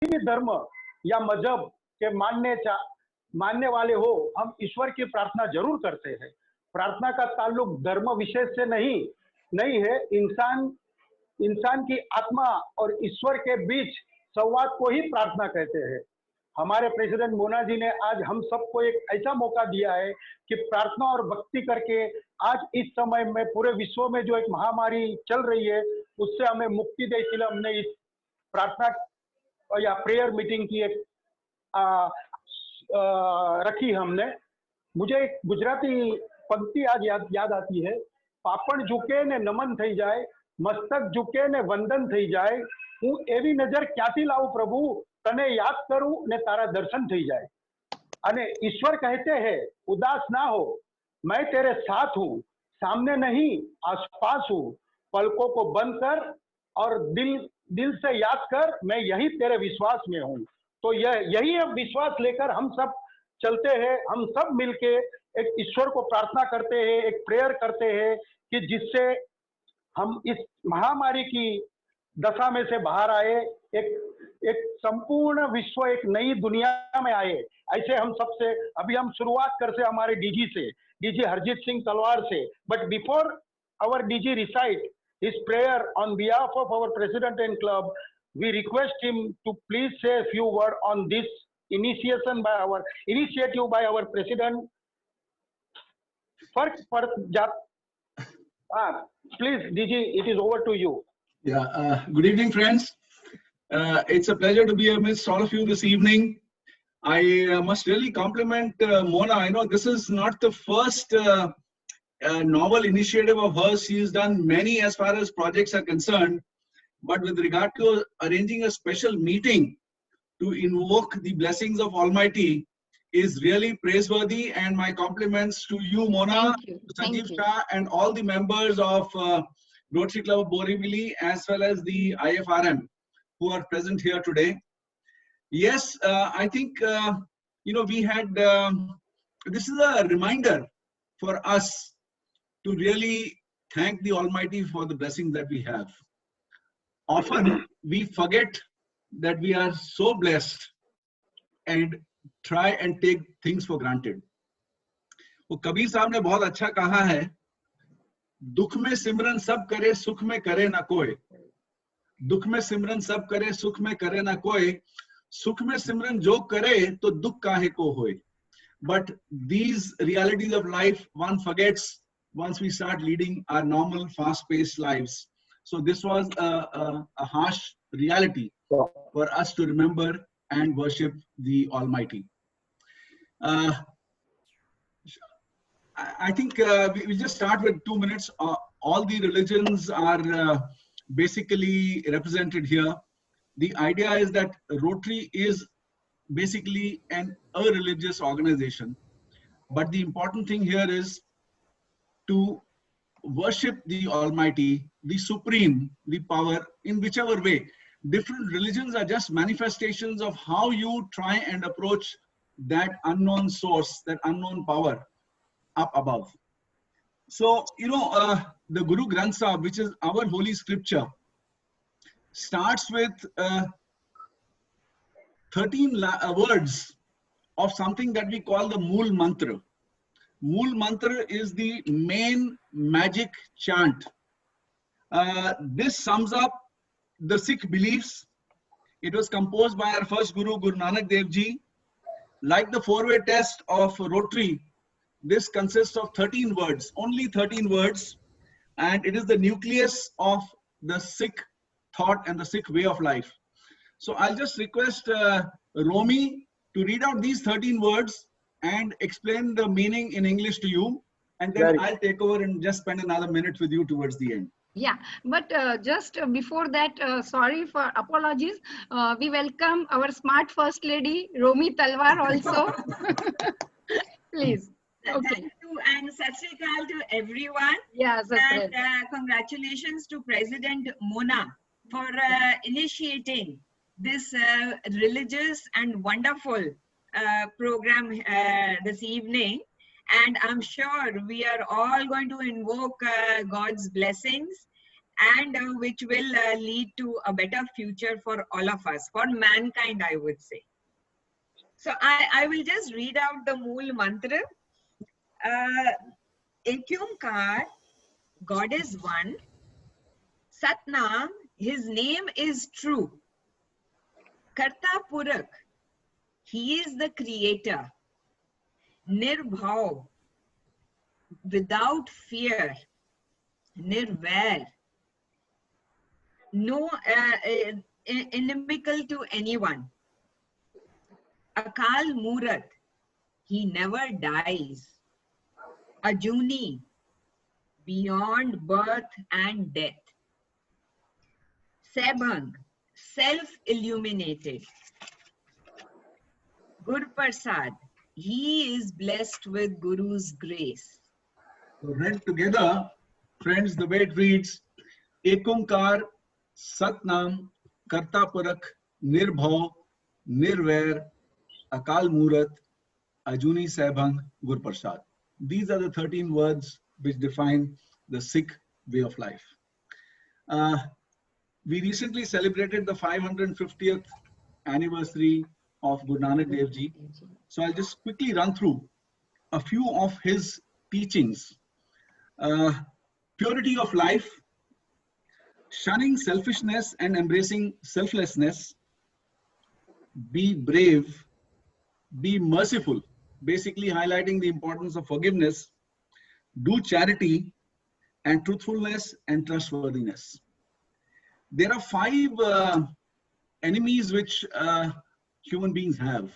भी धर्म या मजहब के मानने वाले हो, हम ईश्वर की प्रार्थना जरूर करते हैं। प्रार्थना का ताल्लुक धर्म विशेष से नहीं है। इंसान की आत्मा और ईश्वर के बीच संवाद को ही प्रार्थना कहते हैं। हमारे प्रेसिडेंट मोना जी ने आज हम सबको एक ऐसा मौका दिया है कि प्रार्थना और भक्ति करके आज इस समय में पूरे विश्व में जो एक महामारी चल रही है उससे हमें मुक्ति दे, इसलिए हमने इस प्रार्थना या प्रेयर मीटिंग की एक रखी हमने। मुझे एक गुजराती पंक्ति आज याद आती है, पापण झुके ने नमन થઈ જાય, મસ્તક ઝુકે ને વંદન થઈ જાય, હું એવી નજર ક્યાંથી લાવું પ્રભુ, તને યાદ કરું ને તારા દર્શન થઈ જાય। અને ઈશ્વર કહેते हैं उदास ना हो, मैं तेरे साथ हूँ, सामने नहीं आसपास हूँ, पलकों को बंद कर और दिल से याद कर, मैं यही तेरे विश्वास में हूँ। तो यही विश्वास लेकर हम सब चलते हैं। हम सब मिलके एक ईश्वर को प्रार्थना करते हैं, एक प्रेयर करते हैं कि जिससे हम इस महामारी की दशा में से बाहर आए, एक संपूर्ण विश्व एक नई दुनिया में आए। ऐसे हम सबसे अभी हम शुरुआत करते हमारे डीजी हरजीत सिंह तलवार से। But before our DG recite his prayer on behalf of our president and club, we request him to please say a few words on this initiative by our president. Please, DG, it is over to you. Yeah, good evening, friends. It's a pleasure to be amidst all of you this evening. I must really compliment Mona. I know this is not the first novel initiative of hers. She has done many as far as projects are concerned. But with regard to arranging a special meeting to invoke the blessings of Almighty is really praiseworthy. And my compliments to you, Mona, Sanjeev Shah, and all the members of Rotary Club of Borivali as well as the IFRM who are present here today. Yes, I think, we had, this is a reminder for us to really thank the Almighty for the blessings that we have. Often we forget that we are so blessed and try and take things for granted. वो कबीर साहब ने बहुत अच्छा कहा है, दुख में सिमरन सब करे, सुख में करे ना कोई। दुख में सिमरन सब करे, सुख में करे ना कोई। सुख में सिमरन जो करे तो दुख काहे को होए। But these realities of life one forgets once we start leading our normal fast-paced lives. So this was a harsh reality for us to remember and worship the Almighty. I think we just start with 2 minutes. All the religions are basically represented here. The idea is that Rotary is basically a religious organization. But the important thing here is to worship the Almighty, the Supreme, the power, in whichever way. Different religions are just manifestations of how you try and approach that unknown source, that unknown power up above. So, the Guru Granth Sahib, which is our holy scripture, starts with 13 words of something that we call the Mool Mantra. Mool Mantra is the main magic chant. This sums up the Sikh beliefs. It was composed by our first Guru, Guru Nanak Dev Ji. Like the four-way test of Rotary, this consists of 13 words, only 13 words, and it is the nucleus of the Sikh thought and the Sikh way of life. So I'll just request Romy to read out these 13 words and explain the meaning in English to you, and then I'll take over and just spend another minute with you towards the end. Yeah, but just before that, sorry for apologies. We welcome our smart First Lady, Romy Talwar also. Please. Okay. Thank you and Sat Sri Akal to everyone. Yeah, and congratulations to President Mona for initiating this religious and wonderful program this evening. And I'm sure we are all going to invoke God's blessings and which will lead to a better future for all of us, for mankind, I would say. So I will just read out the Mool Mantra. Ek Omkar, God is one. Satnam, his name is true. Karta Purak, he is the creator. Nirbhav, without fear. Nirvair, no inimical to anyone. Akal Murat, he never dies. Ajuni, beyond birth and death. Sebhang, self-illuminated. Gur Prasad, he is blessed with Guru's grace. So read together, friends, the way it reads, Ek Omkar, Satnam, Karta Purak, Nirbhav, Nirvair, Akal Murat, Ajuni Sebhang, Gur Prasad. These are the 13 words which define the Sikh way of life. We recently celebrated the 550th anniversary of Guru Nanak Dev Ji. So I'll just quickly run through a few of his teachings. Purity of life, shunning selfishness and embracing selflessness, be brave, be merciful, basically highlighting the importance of forgiveness, do charity, and truthfulness and trustworthiness. There are 5 enemies which human beings have,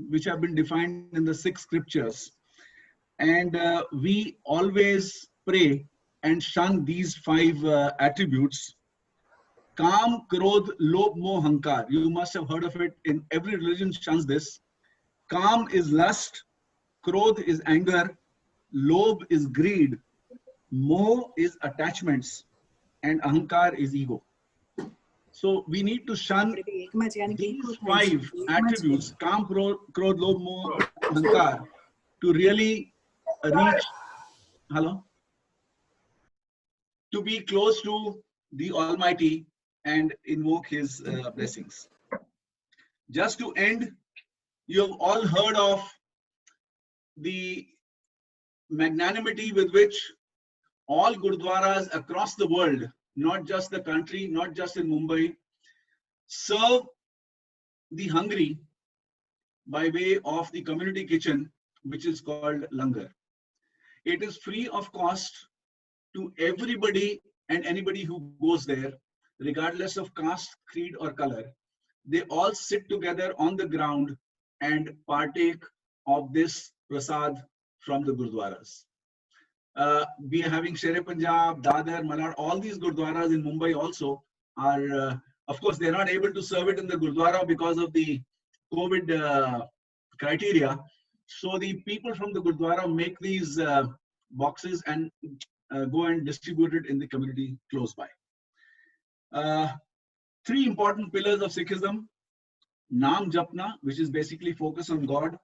which have been defined in the 6 scriptures. And we always pray and shun these 5 attributes. Kam, Krodh, Lobh, Moh, Hankar. You must have heard of it. In every religion shuns this. Kam is lust, Krodh is anger, Lobh is greed, Moh is attachments, and Ahankar is ego. So we need to shun these 5 attributes, Kam, Krodh, Lobh, Moh, Ahankar, to really reach, to be close to the Almighty and invoke His blessings. Just to end, you have all heard of the magnanimity with which all Gurdwaras across the world, not just the country, not just in Mumbai, serve the hungry by way of the community kitchen, which is called Langar. It is free of cost to everybody and anybody who goes there, regardless of caste, creed, or color. They all sit together on the ground and partake of this prasad from the Gurdwaras. We are having Sher Punjab, Dadar, Malad, all these Gurdwaras in Mumbai also are, of course, they're not able to serve it in the Gurdwara because of the COVID criteria. So the people from the Gurdwara make these boxes and go and distribute it in the community close by. 3 important pillars of Sikhism: Naam Japna, which is basically focus on God;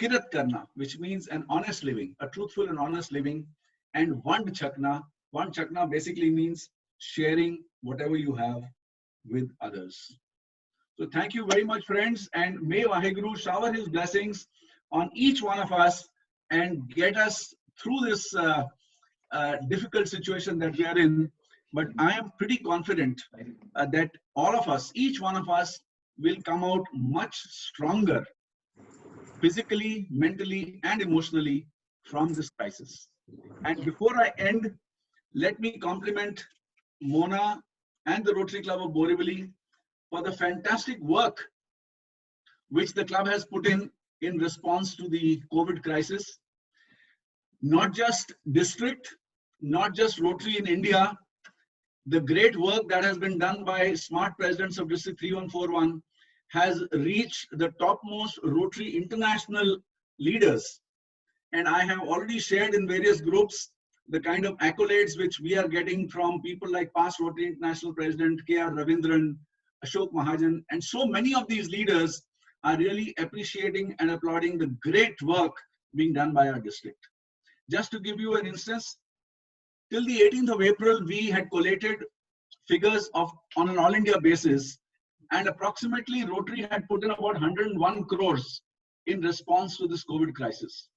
Kirat Karna, which means an honest living, a truthful and honest living; and Vand Chakna. Vand Chakna basically means sharing whatever you have with others. So thank you very much, friends, and may Vaheguru shower his blessings on each one of us and get us through this difficult situation that we are in. But I am pretty confident that all of us, each one of us, will come out much stronger physically, mentally, and emotionally from this crisis. And before I end, let me compliment Mona and the Rotary Club of Borivali for the fantastic work which the club has put in response to the COVID crisis. Not just district, not just Rotary in India, the great work that has been done by smart presidents of District 3141 has reached the topmost Rotary international leaders. And I have already shared in various groups the kind of accolades which we are getting from people like past Rotary International President K.R. Ravindran, Ashok Mahajan, and so many of these leaders are really appreciating and applauding the great work being done by our district. Just to give you an instance, till the 18th of April, we had collated figures on an all India basis, and approximately Rotary had put in about 101 crores in response to this COVID crisis.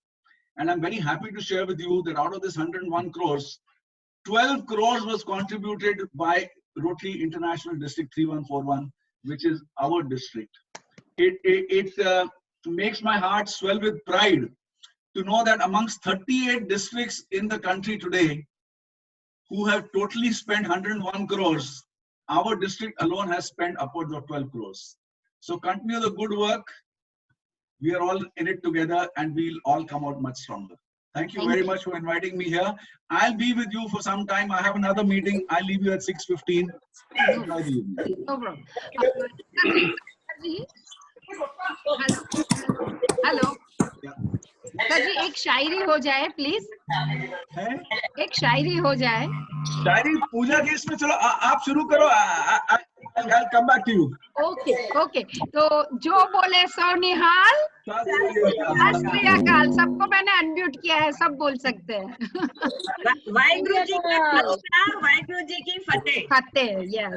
And I'm very happy to share with you that out of this 101 crores, 12 crores was contributed by Rotary International District 3141, which is our district. It makes my heart swell with pride to know that amongst 38 districts in the country today who have totally spent 101 crores, our district alone has spent upwards of 12 crores. So continue the good work. We are all in it together and we'll all come out much stronger. Thank you very much for inviting me here. I'll be with you for some time. I have another meeting. I'll leave you at 6:15. No problem. Hello sir ji, एक शायरी हो जाए please. एक शायरी हो जाए। शायरी पूजा की इसमें, चलो आप शुरू करो। I'll come back to you. Okay okay, तो जो बोले सो निहाल, सत श्री अकाल। सबको मैंने अनम्यूट किया है, सब बोल सकते हैं। वाहिगुरु जी का खालसा, वाहिगुरु जी की फतेह। फतेह, yes.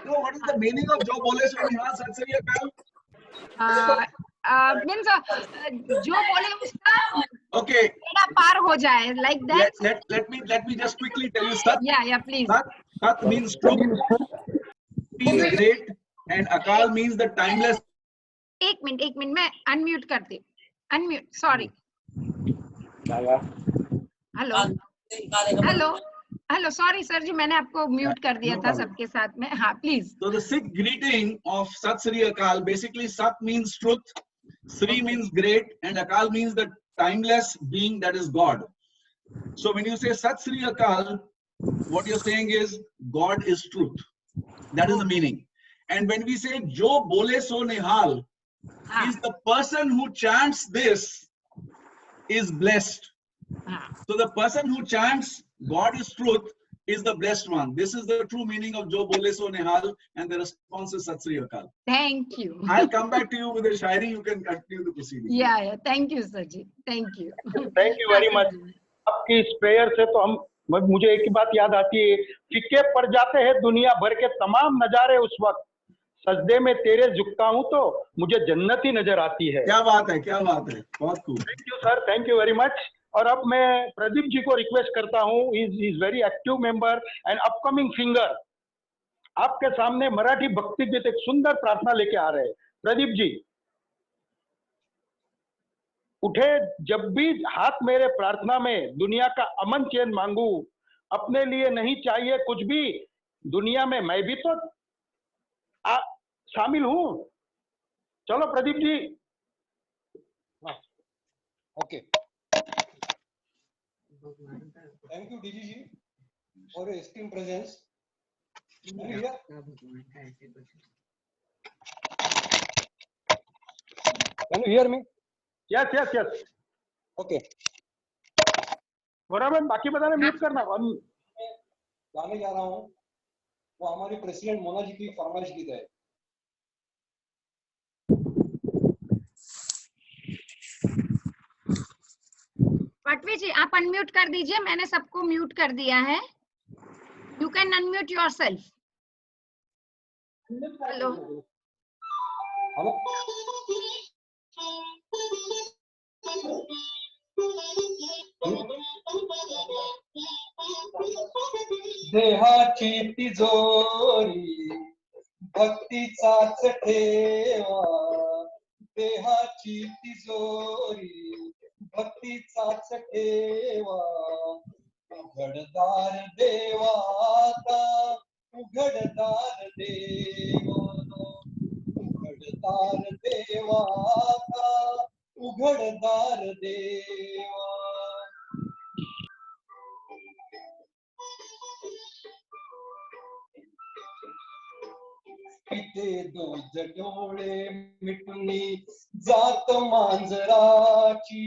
So what is the meaning of जो बोले सो निहाल, सत श्री अकाल? मीन्स जो बोले उसका Okay, बेड़ा पार हो जाए, like that. let me just quickly tell you. Sat, yeah, please. Sat means truth, means great, and Akal means the timeless. एक मिनट मैं अनम्यूट करती हूँ। Unmute, sorry. Hello sorry sir ji, मैंने आपको म्यूट कर दिया था सबके साथ में। हाँ please. So the Sikh greeting of Sat Sri Akal, basically Sat means truth, Sri means great, and Akal means the timeless being, that is God. So when you say Sat Sri Akal, what you're saying is God is truth. That is the meaning. And when we say Jo Bole So Nihal, is the person who chants this is blessed. So the person who chants God is truth is the blessed one. This is the true meaning of Jo Bole So Nihal, and the response is Sat Sri Akal. Thank you. I'll come back to you with a shairi. You can continue the proceedings. Yeah. Thank you, sir ji. Thank you. Thank you very much. आपकी इस prayer से तो मुझे एक ही बात याद आती है, फीके पड़ जाते हैं दुनिया भर के तमाम नजारे, उस वक्त सजदे में तेरे झुकता हूं तो मुझे जन्नत ही नजर आती है। क्या बात है, क्या बात है, बहुत खूब। Thank you sir, thank you very much. और अब मैं प्रदीप जी को रिक्वेस्ट करता हूं, is very active member and upcoming singer, आपके सामने मराठी भक्ति गीत एक सुंदर प्रार्थना लेके आ रहे हैं। प्रदीप जी उठे, जब भी हाथ मेरे प्रार्थना में, दुनिया का अमन चैन मांगू, अपने लिए नहीं चाहिए कुछ भी, दुनिया में मैं भी तो शामिल हूं। चलो Pradeep ji. Okay, thank you DG ji for your esteemed presence. Can you hear me? Yes yes yes, okay. बराबर, बाकी बताना म्यूट करना। गाने जा रहा हूँ, वो हमारी प्रेसिडेंट मोना जी की फरमाइश गीत है। पटवी जी आप अनम्यूट कर दीजिए, मैंने सबको म्यूट कर दिया है। You can unmute yourself. Hello hello, देहाची तिजोरी भक्तीचाच ठेवा, देहाची तिजोरी भक्तीचाच ठेवा, उघडदार देवाता, उघडदार देवा, उघडदार देवाता, उघडदार देवा। इथे दोज डोळे मिटुनी जात मांजराची,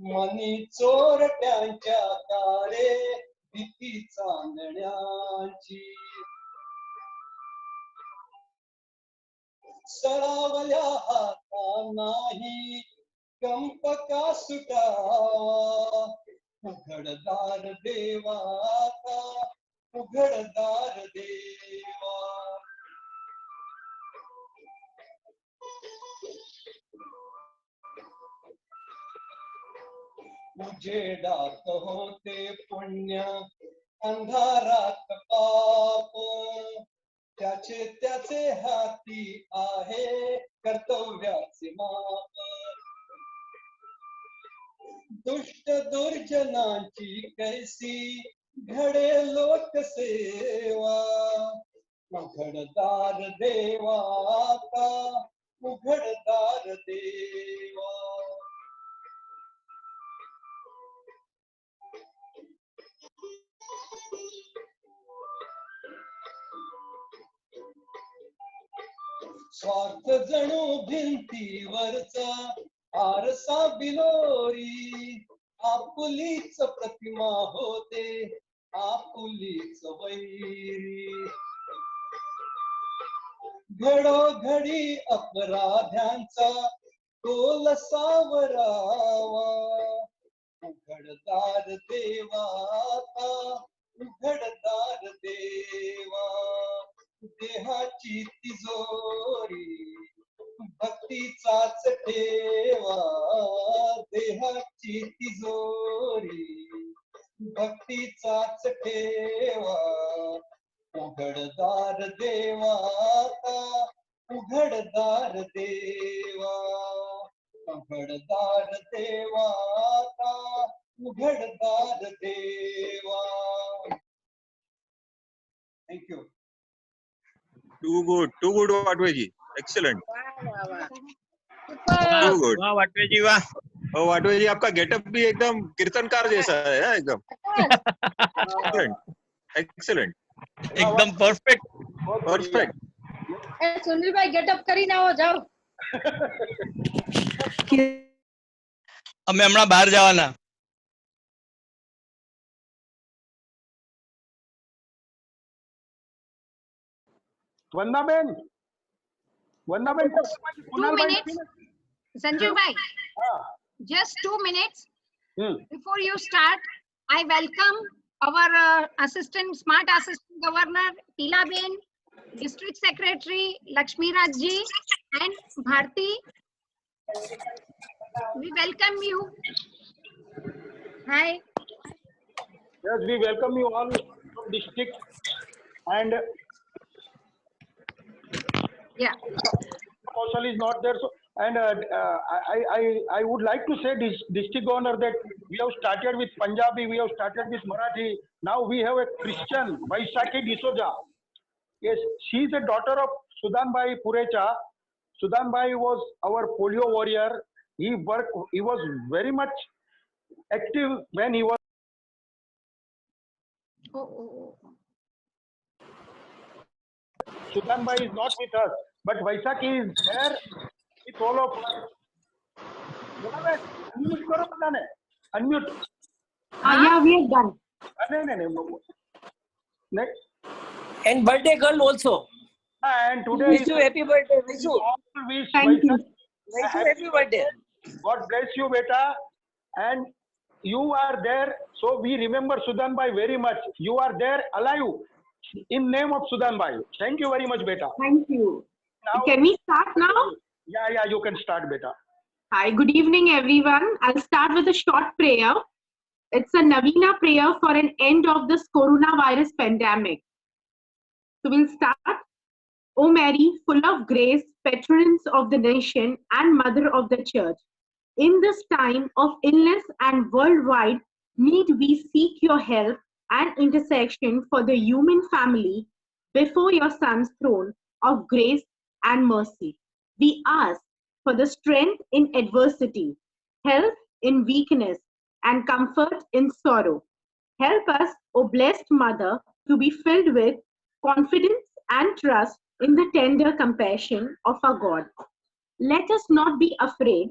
मनी चोरट्यांच्या तारे भीती चांदण्याची, सळावल्या हाता नाही कंप का सुटावा, उघडदार देवाचा उघडदार देवा उजेडात होते पुण्य अंधारात पाप त्याचे त्याचे हाती आहे कर्तव्याचे माप दुष्ट दुर्जनांची कैसी घडे लोकसेवा उघडदार देवाचा उघडदार देवा स्वार्थ जणू भिंतीवरचा आरसा बिलोरी आपुलीच प्रतिमा होते आपुलीच वैरी घडोघडी अपराध्यांचा तोल सावरावा उघडदार देवाचा उघडदार देवा देहाची तिजोरी भक्तीचाच ठेवा देहाची तिजोरी भक्तीचाच ठेवा उघडदार देवाचा उघडदार देवा उघडदार देवाचा उघडदार देवा thank you Too good, Vatveji. Excellent. Too good. वाह वाटवेजी वाह. Oh, Vatveji, आपका गेटअप भी एकदम कीर्तनकार जैसा है हाँ, एकदम. Excellent. एकदम परफेक्ट. Perfect. सुनील भाई गेटअप કરી ના આવો જાઓ. અમે હમણાં બહાર જવાના. વંદાબેન 2 minutes. Sanjeev bhai, હા just 2 minutes. Hmm Before you start, I welcome our smart assistant governor, Tila Ben, district secretary, Lakshmi Rajji, and Bharti. We welcome you. Hi. Yes, we welcome you all from district and Yeah. Kaushal is not there. So, and I would like to say this district governor that we have started with Punjabi, we have started with Marathi. Now we have a Christian, Vaisakhi D'Souza. Yes, she is a daughter of Sudanbai Purecha. Sudanbai was our polio warrior. He was very much active when he was. Oh. Sudanbai is not with us, but Vaisakhi is there with all of us. Unmute करो बधाने. Unmute. Yeah, we are done. नहीं. And birthday girl also. And today Wish you happy birthday. Wish you. Thank you. Wish you happy birthday. God bless you, beta. And you are there, so we remember Sudanbai very much. You are there alive in name of Sudanbai. Thank you very much, beta. Thank you. Now, Can we start now? yeah, you can start, beta. Hi, good evening, everyone. I'll start with a short prayer. It's a Navina prayer for an end of this coronavirus pandemic. So we'll start. O Mary, full of grace, patroness of the nation and mother of the church, in this time of illness and worldwide need, we seek your help and intercession for the human family before your Son's throne of grace and mercy. We ask for the strength in adversity, health in weakness, and comfort in sorrow. Help us, O blessed Mother, to be filled with confidence and trust in the tender compassion of our God. Let us not be afraid,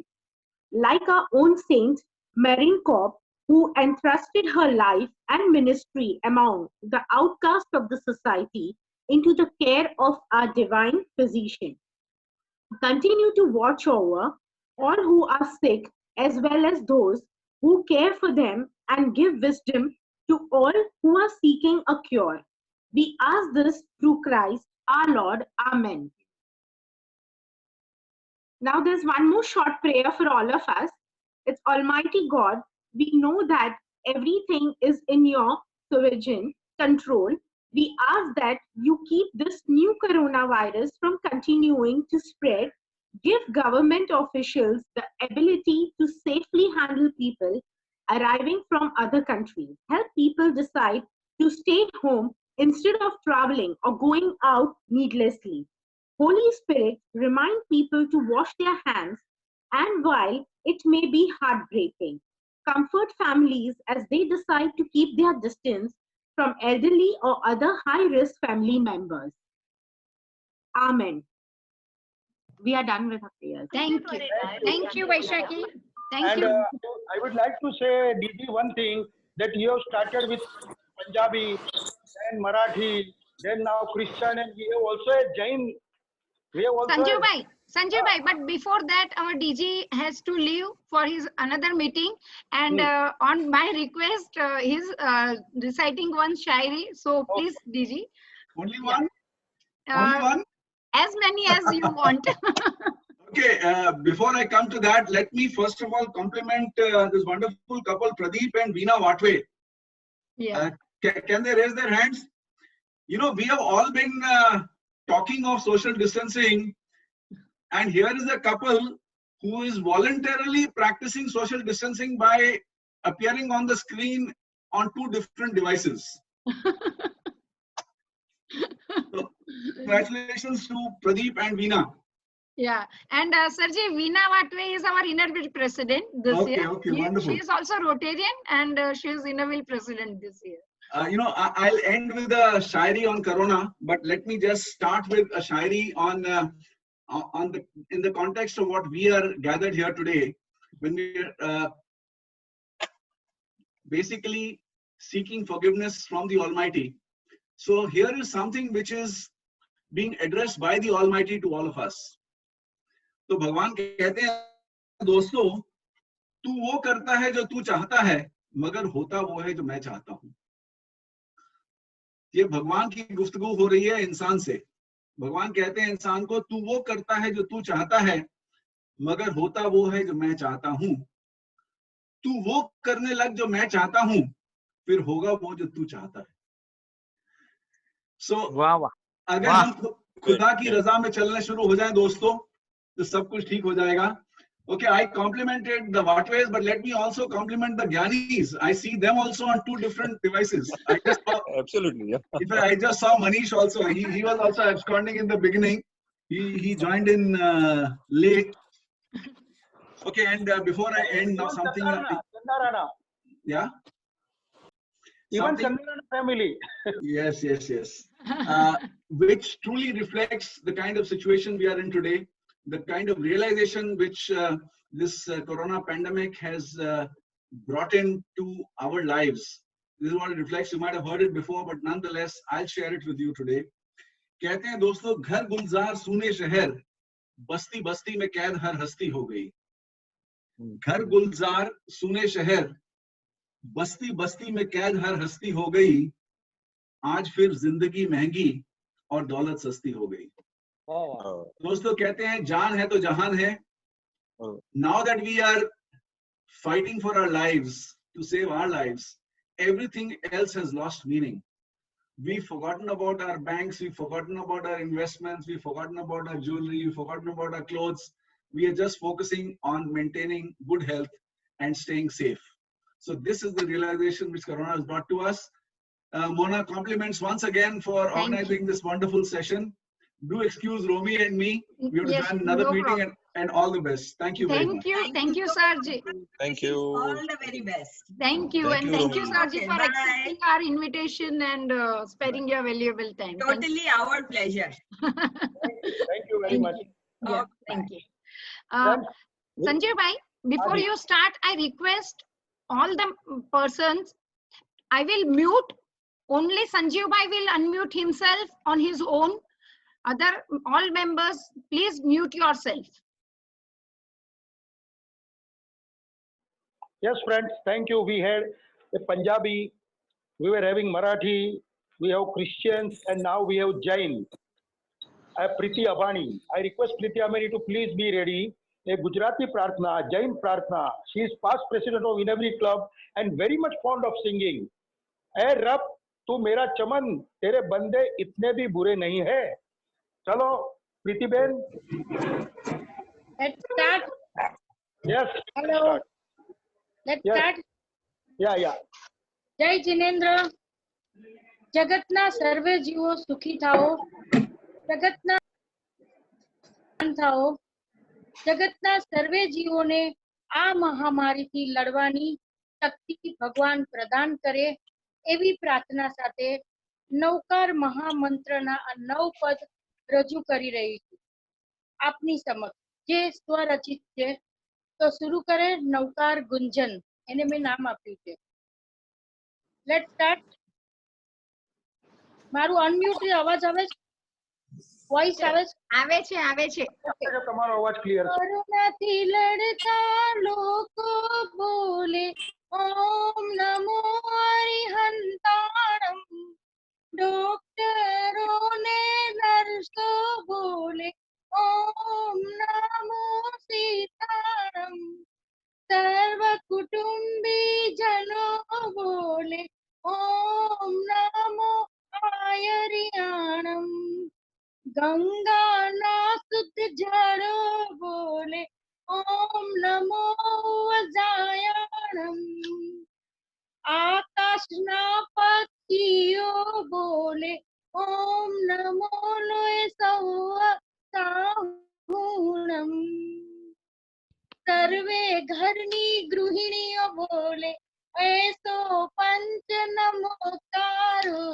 like our own saint, Marin Cobb, who entrusted her life and ministry among the outcast of the society into the care of our divine physician. Continue to watch over all who are sick as well as those who care for them and give wisdom to all who are seeking a cure. We ask this through Christ our Lord. Amen. Now there's one more short prayer for all of us. It's Almighty God, we know that everything is in your sovereign control. We ask that you keep this new coronavirus from continuing to spread. Give government officials the ability to safely handle people arriving from other countries. Help people decide to stay home instead of traveling or going out needlessly. Holy Spirit, remind people to wash their hands, and while it may be heartbreaking, comfort families as they decide to keep their distance from elderly or other high-risk family members. Amen. We are done with our prayers. Thank you. Thank you, Vaishaki. Thank And you. I would like to say, DG, one thing, that you have started with Punjabi, then Marathi, then now Christian, and we have also a Jain. We have also Sanjay bhai, but before that, our DG has to leave for his another meeting, and on my request, he's reciting one shairi. So please, DG. Only one? Only one? As many as you want. Okay, before I come to that, let me first of all compliment this wonderful couple, Pradeep and Veena Vatve. Yeah. Can they raise their hands? You know, we have all been talking of social distancing, and here is a couple who is voluntarily practicing social distancing by appearing on the screen on 2 different devices. So, congratulations to Pradeep and Veena. Yeah, and Sarji, Veena Vatve is our inner wheel president this year. Okay, wonderful. She is also Rotarian, and she is inner wheel president this year. You know, I'll end with a shairi on Corona, but let me just start with a shairi on in the context of what we are gathered here today, when we are basically seeking forgiveness from the Almighty. So here is something which is being addressed by the Almighty to all of us. तो भगवान कहते हैं, दोस्तों, तू वो करता है जो तू चाहता है, मगर होता वो है जो मैं चाहता हूं. ये भगवान की गुफ्तगू हो रही है इंसान से. भगवान कहते हैं इंसान को, तू वो करता है जो तू चाहता है, मगर होता वो है जो मैं चाहता हूं. तू वो करने लग जो मैं चाहता हूं, फिर होगा वो जो तू चाहता है. So, अगर हम खुदा की रजा में चलना शुरू हो जाएं दोस्तों, तो सब कुछ ठीक हो जाएगा. Okay, I complimented the Vatves, but let me also compliment the Gyanis. I see them also on 2 different devices. I just saw, Absolutely, yeah. I just saw Manish also. He was also absconding in the beginning. He joined in late. Okay, and before I end, now something. Chandarana. Yeah. Even Chandarana family. Yes. Which truly reflects the kind of situation we are in today. The kind of realization which this corona pandemic has brought into our lives. This is what it reflects. You might have heard it before, but nonetheless, I'll share it with you today. कहते हैं दोस्तों, घर गुलजार सूने शहर, बस्ती बस्ती में कैद हर हस्ती हो गई. घर गुलजार सूने शहर, बस्ती बस्ती में कैद हर हस्ती हो गई. आज फिर जिंदगी महंगी और दौलत सस्ती हो गई. दोस्तों कहते हैं, जान है तो जहान है. Now that we are fighting for our lives, to save our lives, everything else has lost meaning. We've forgotten about our banks, we've forgotten about our investments, we've forgotten about our jewelry, we've forgotten about our clothes. We are just focusing on maintaining good health and staying safe. So this is the realization which Corona has brought to us. Mona, compliments once again for organizing this wonderful session. Do excuse Romy and me. We have to join another meeting, and all the best. Thank you very much. Thank you, Sarji. Thank you. All the very best. Thank you, and thank you, Sarji, Okay, for bye. accepting our invitation and sparing your valuable time. Totally our pleasure. Thank you very much. Yeah, thank you. Sanjay bhai, before you start, I request all the persons, I will mute. Only Sanjeev bhai will unmute himself on his own. All members, please mute yourself. Yes, friends, thank you. We had a Punjabi, we were having Marathi, we have Christians, and now we have Jain. Priti Abani. I request Priti Abani to please be ready. A Gujarati Prarthana, Jain Prarthana. She is past president of Inavri Club and very much fond of singing. ए रब तू मेरा चमन तेरे बंदे इतने भी बुरे नहीं है. चलो प्रीति Ben. Let's start. Yes. Hello. Let's Yes. start. Yeah. જય જિનેન્દ્ર. જગતના સર્વે જીવો સુખી થાઓ. જગતના થાઓ. જગતના સર્વે જીવોને આ મહામારીથી લડવાની શક્તિ ભગવાન પ્રદાન કરે એવી પ્રાર્થના સાથે નવકાર મહામંત્રના આ 9 પદ રજૂ કરી રહી છું આપની સમક્ષ જે સ્વરચિત છે. તો શરૂ કરે નવકાર ગુંજન, એને મેં નામ આપ્યું છે. Let's start. મારું અનમ્યુટ અવાજ આવે છે? વોઇસ આવે છે? આવે છે. તમારો અવાજ ક્લિયર છે. કોરોનાથી લડતા લોકો બોલે ઓમ નમો હરિહંતાણમ. ડોક્ટરોને નર્સો બોલે ઓમ નમો સીતારામ. સર્વ કુટુંબી જનો બોલે ઓમ નમો આયર્યાણમ. ગંગાના શુદ્ધ જળો બોલે ઓમ નમો અજાયણમ. આકાશના પક્ષીઓ બોલે ઓમ નમો લોય સૌ સર્વે ઘરની ગૃહિણીઓ બોલે એસો પંચ નમોકારો.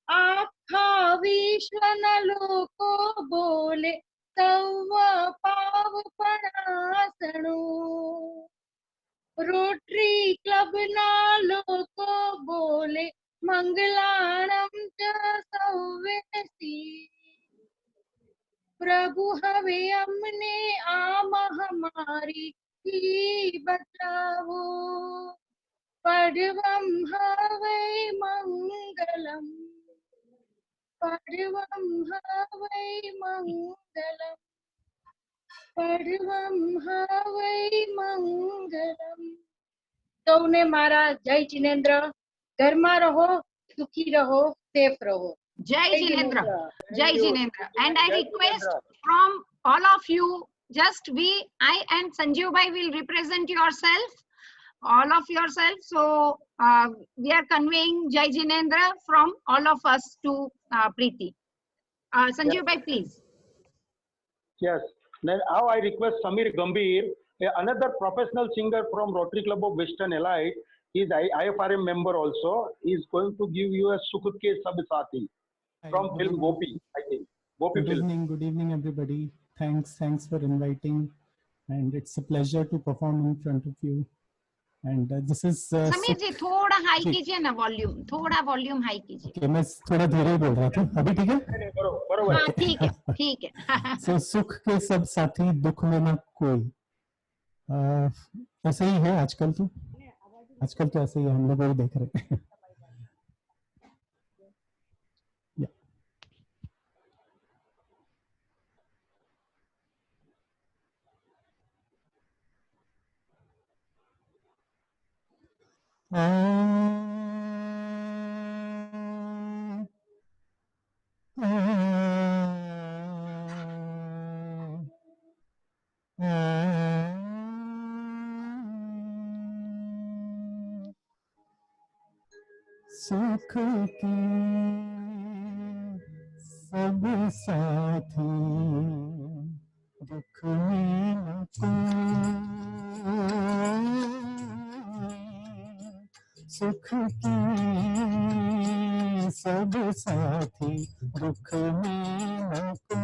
આખા વિશ્વના લોકો બોલે સૌ પાવપણાસણો. રોટરી ક્લબના લોકો બોલે મંગલાણમ ચ સૌવેસી. પ્રભુ હવે અમને આ મહામારીથી બચાવો. પર્વમ હવે મંગલમ. પર્વમ હવે મંગલમ. પર્વમ હવે મંગલમ. સૌને મારા જય જિનેન્દ્ર. ઘરમાં રહો, સુખી રહો, સેફ રહો. Jai Jinendra. Jai Jinendra. And I request from all of you, just I and Sanjeev Bhai will represent yourself, all of yourself. So we are conveying Jai Jinendra from all of us to Preeti. Sanjeev Bhai, please. Yes. Now I request Samir Gambhir, another professional singer from Rotary Club of Western Elite. He is IFRM member also. He is going to give you a Sukh Ke Sab Saathi from film Gopi, I think. Gopi film. Good evening, everybody. Thanks for inviting, and it's a pleasure to perform in front of you. And this is. Sameer जी थोड़ा high कीजिए ना volume, थोड़ा volume high कीजिए. Okay, मैं थोड़ा धीरे बोल रहा था. अभी ठीक है? बरोबर. हाँ ठीक है. So सुख के सब साथी, दुख में ना कोई. ऐसा ही है आजकल तो ऐसे ही हम लोग भी देख रहे हैं. सुख के सब साथी दुख में न कोई. सुख के सब साथी दुख में न कोई.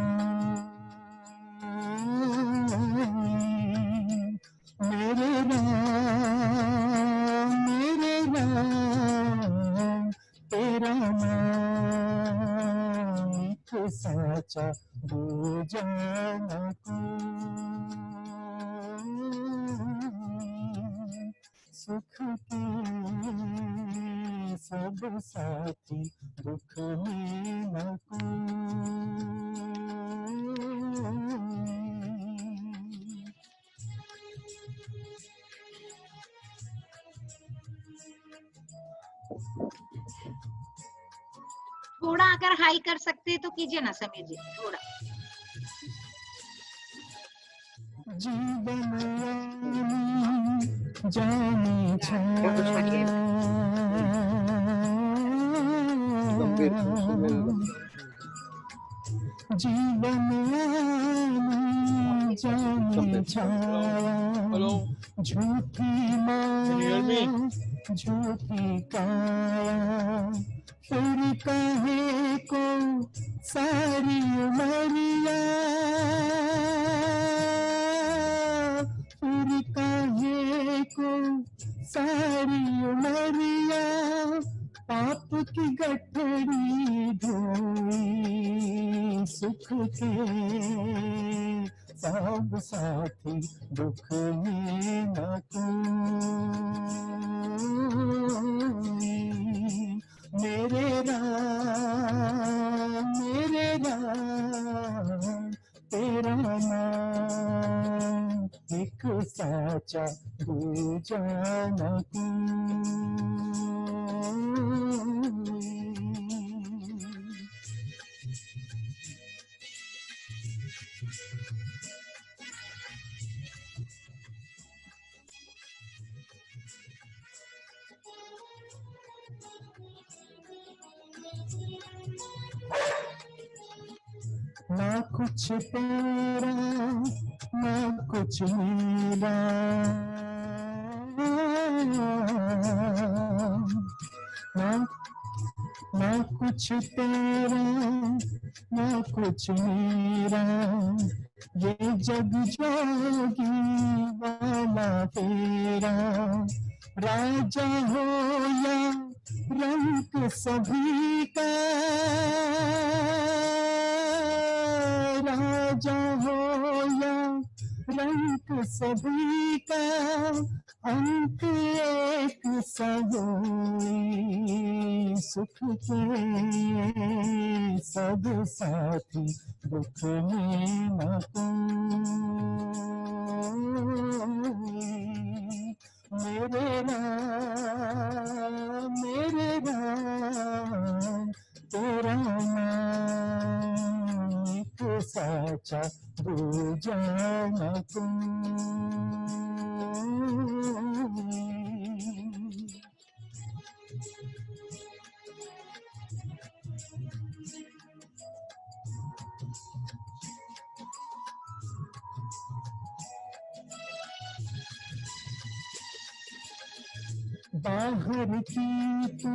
मेरे राम तेरा नाम एक साचा दूजा न कोई. सुख के सब साथी दुख में न थोड़ा अगर हाई कर सकते तो कीजिए ना समीर जी, थोड़ा। जीवन जाने जीवन जाने छाया झूठी माया झूठी काया फिर कहे को सारी उमरिया फिर कहे को सारी उमरिया पाप की गठरी ढोई सुख के सब साथी दुख में न कोई मेरे राम तेरा नाम एक साचा दूजा न कोई ना कुछ तेरा ना कुछ मेरा ना कुछ तेरा ना कुछ मेरा ये जग जोगी वाला तेरा राजा हो या रंग सभी का राजा हो या रंग सभी का अंत एक सहोई सुख के सब साथी दुख में न कोई मेरे राम तेरा नाम एक साचा दूजा न कोई बाहर की तू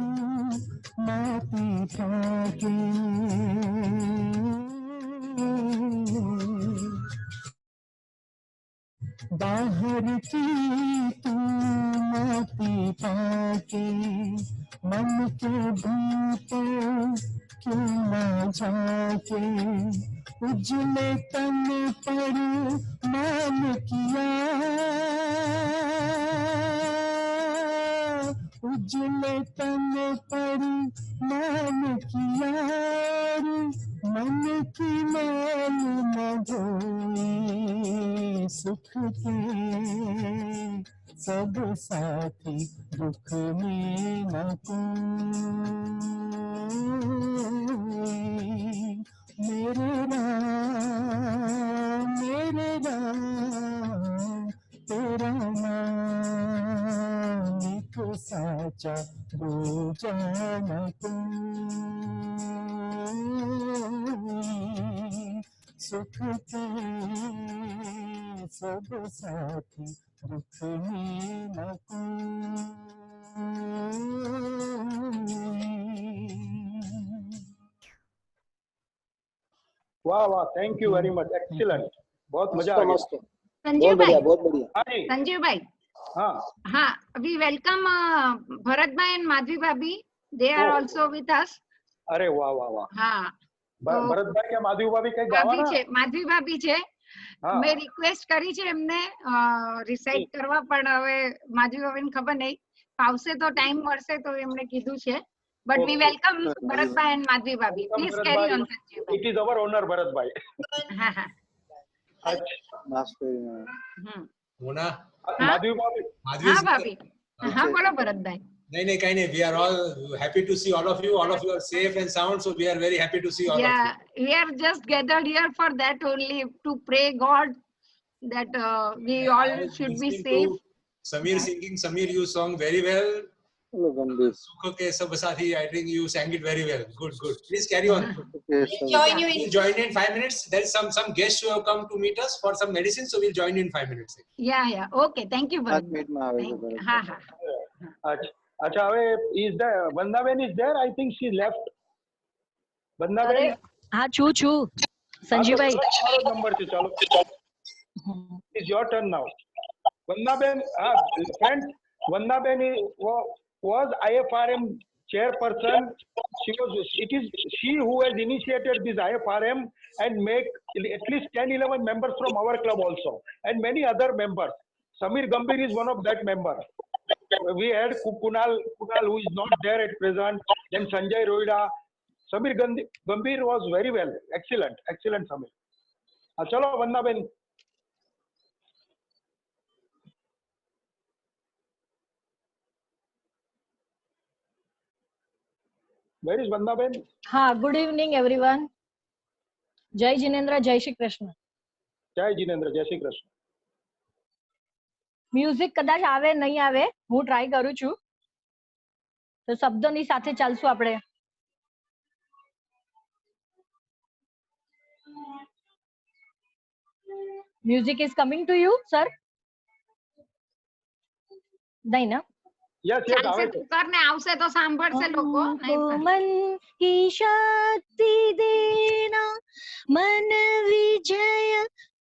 माटी ठाके बाहर की तू माटी पाके मन के भीतर क्यों ना जाके उजले तन पर मान किया उजले तन पर मान किया मन की मैल न धोई सुख के सब साथी दुख में न कोई मेरे राम तेरा नाम एक साचा दूजा न कोई सुख के सब साथी दुख में न कोई वाह वाह, thank you very much, excellent, बहुत मजा आ गया। संजीव भाई, बहुत बढ़िया। संजीव भाई, हाँ, we welcome Bharat bhai and Madhvi bhabhi. They are also with us. अरे वाह वाह वाह, हाँ, ભરતભાઈ કે માધવી ભાભી કઈ ગાવાના? માધવી ભાભી છે, મેં રિક્વેસ્ટ કરી છે એમને રિસાઇટ કરવા, પણ હવે માધવી ભાભીને ખબર નહીં ફાવશે તો ટાઈમ મળશે તો એમને કીધું છે. But we welcome Bharatbhai and Madhavi ભાભી. Please carry on Sanjeevbhai. It is our honor, Bharatbhai. હા હા. मोना માધવી ભાભી. હા ભાભી. હા બોલો ભરતભાઈ. नहीं कहीं नहीं, we are all happy to see all of you are safe and sound, so we are very happy to see all of you. Yeah, we are just gathered here for that only, to pray God that we all should be safe. Samir singing, Samir you sung very well. Sukha ke sab sathi, I think you sang it very well. Good. Please carry on. We'll join you in 5 minutes. There is some guests who have come to meet us for some medicine, so we'll join you in 5 minutes. Yeah. Okay, thank you Bharat. Ha. अच्छा હવે is there વંદાબેન is there? I think she left. વંદાબેન હા છું સંજીવભાઈ. Number છે, ચાલો. It's your turn now. વંદાબેન, friends, વંદાબેન was IFRM chairperson. It is she who has initiated this IFRM and make at least 10-11 members from our club also, and many other members. Samir Gambhir is one of that member. We had Kunal who is not there at present, then Sanjay Roida. Samir Gambhir was very well. Excellent Samir. Chalo Vandaben. Where is Vandaben? હા, good evening everyone. જય જીનેન્દ્ર, જય શ્રી કૃષ્ણ. જય જીનેન્દ્ર, જય Shri Krishna. Music કદાચ આવે નહીં આવે, હું ટ્રાય કરું છું, તો શબ્દોની સાથે ચાલશું આપણે. Music is coming to you sir? નહીં ના? ચાલશે, તું કર ને, આવશે તો સાંભળશે લોકો. मन की शक्ति देना, मन विजय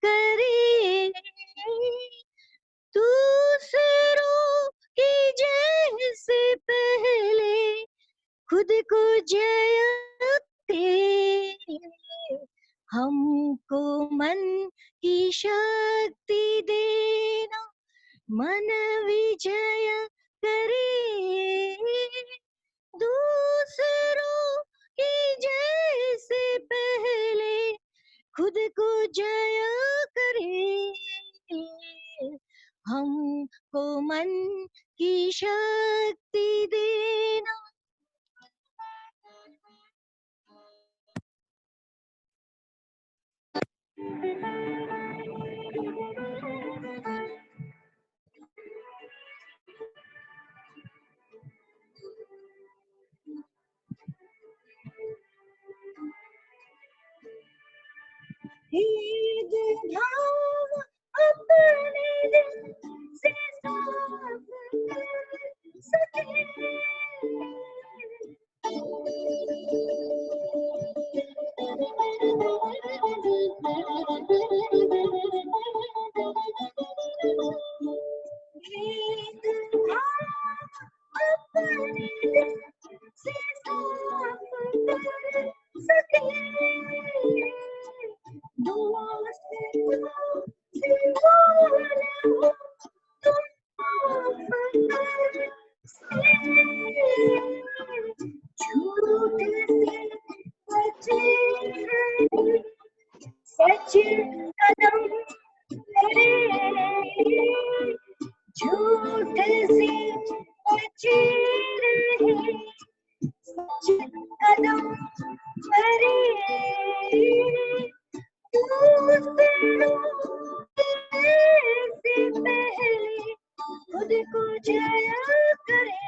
करे, दूसरों की जय से पहले खुद को जय करे. हमको मन की शक्ति देना, मन विजय करे, दूसरों की जय से पहले खुद को जय करे. हमको मन की शक्ति देना. भाव अपने दिल से साफ कर सके, अपने दिल से साफ कर सके, दुआ से दीवाना तुम माफ कर झूठ से बचे रहे, सच कदम करे, झूठ से बचे रहे, सच कदम करे, दूसरों से पहले खुद को जय करे.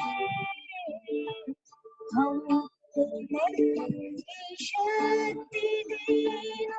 हमको मन की शक्ति देना.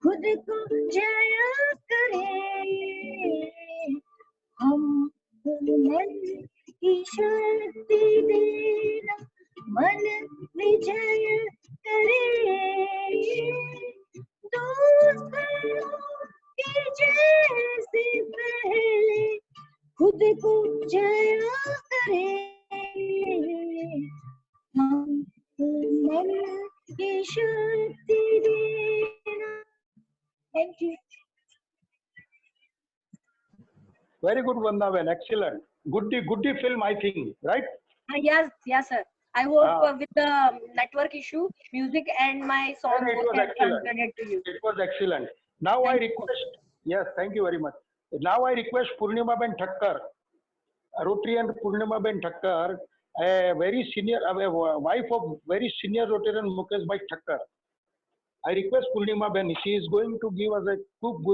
खुद को जया करे हम मन की शक्ति देना मन विजय करे दूसरों के जैसे पहले खुद को जया करे हम मन की शक्ति देना. Thank you. Very good, Vandaben. Excellent. Goody film, I think, right? Yes, sir. I hope with the network issue, music and my song It was excellent. to you. It was excellent. Now I request, yes, thank you very much. Now I request Purnima Ben Thakkar, Rotarian Purnima Ben Thakkar, a very senior, a wife of very senior Rotarian Mukesh Bhai Thakkar. I request Purnima Ben, she is going to give us a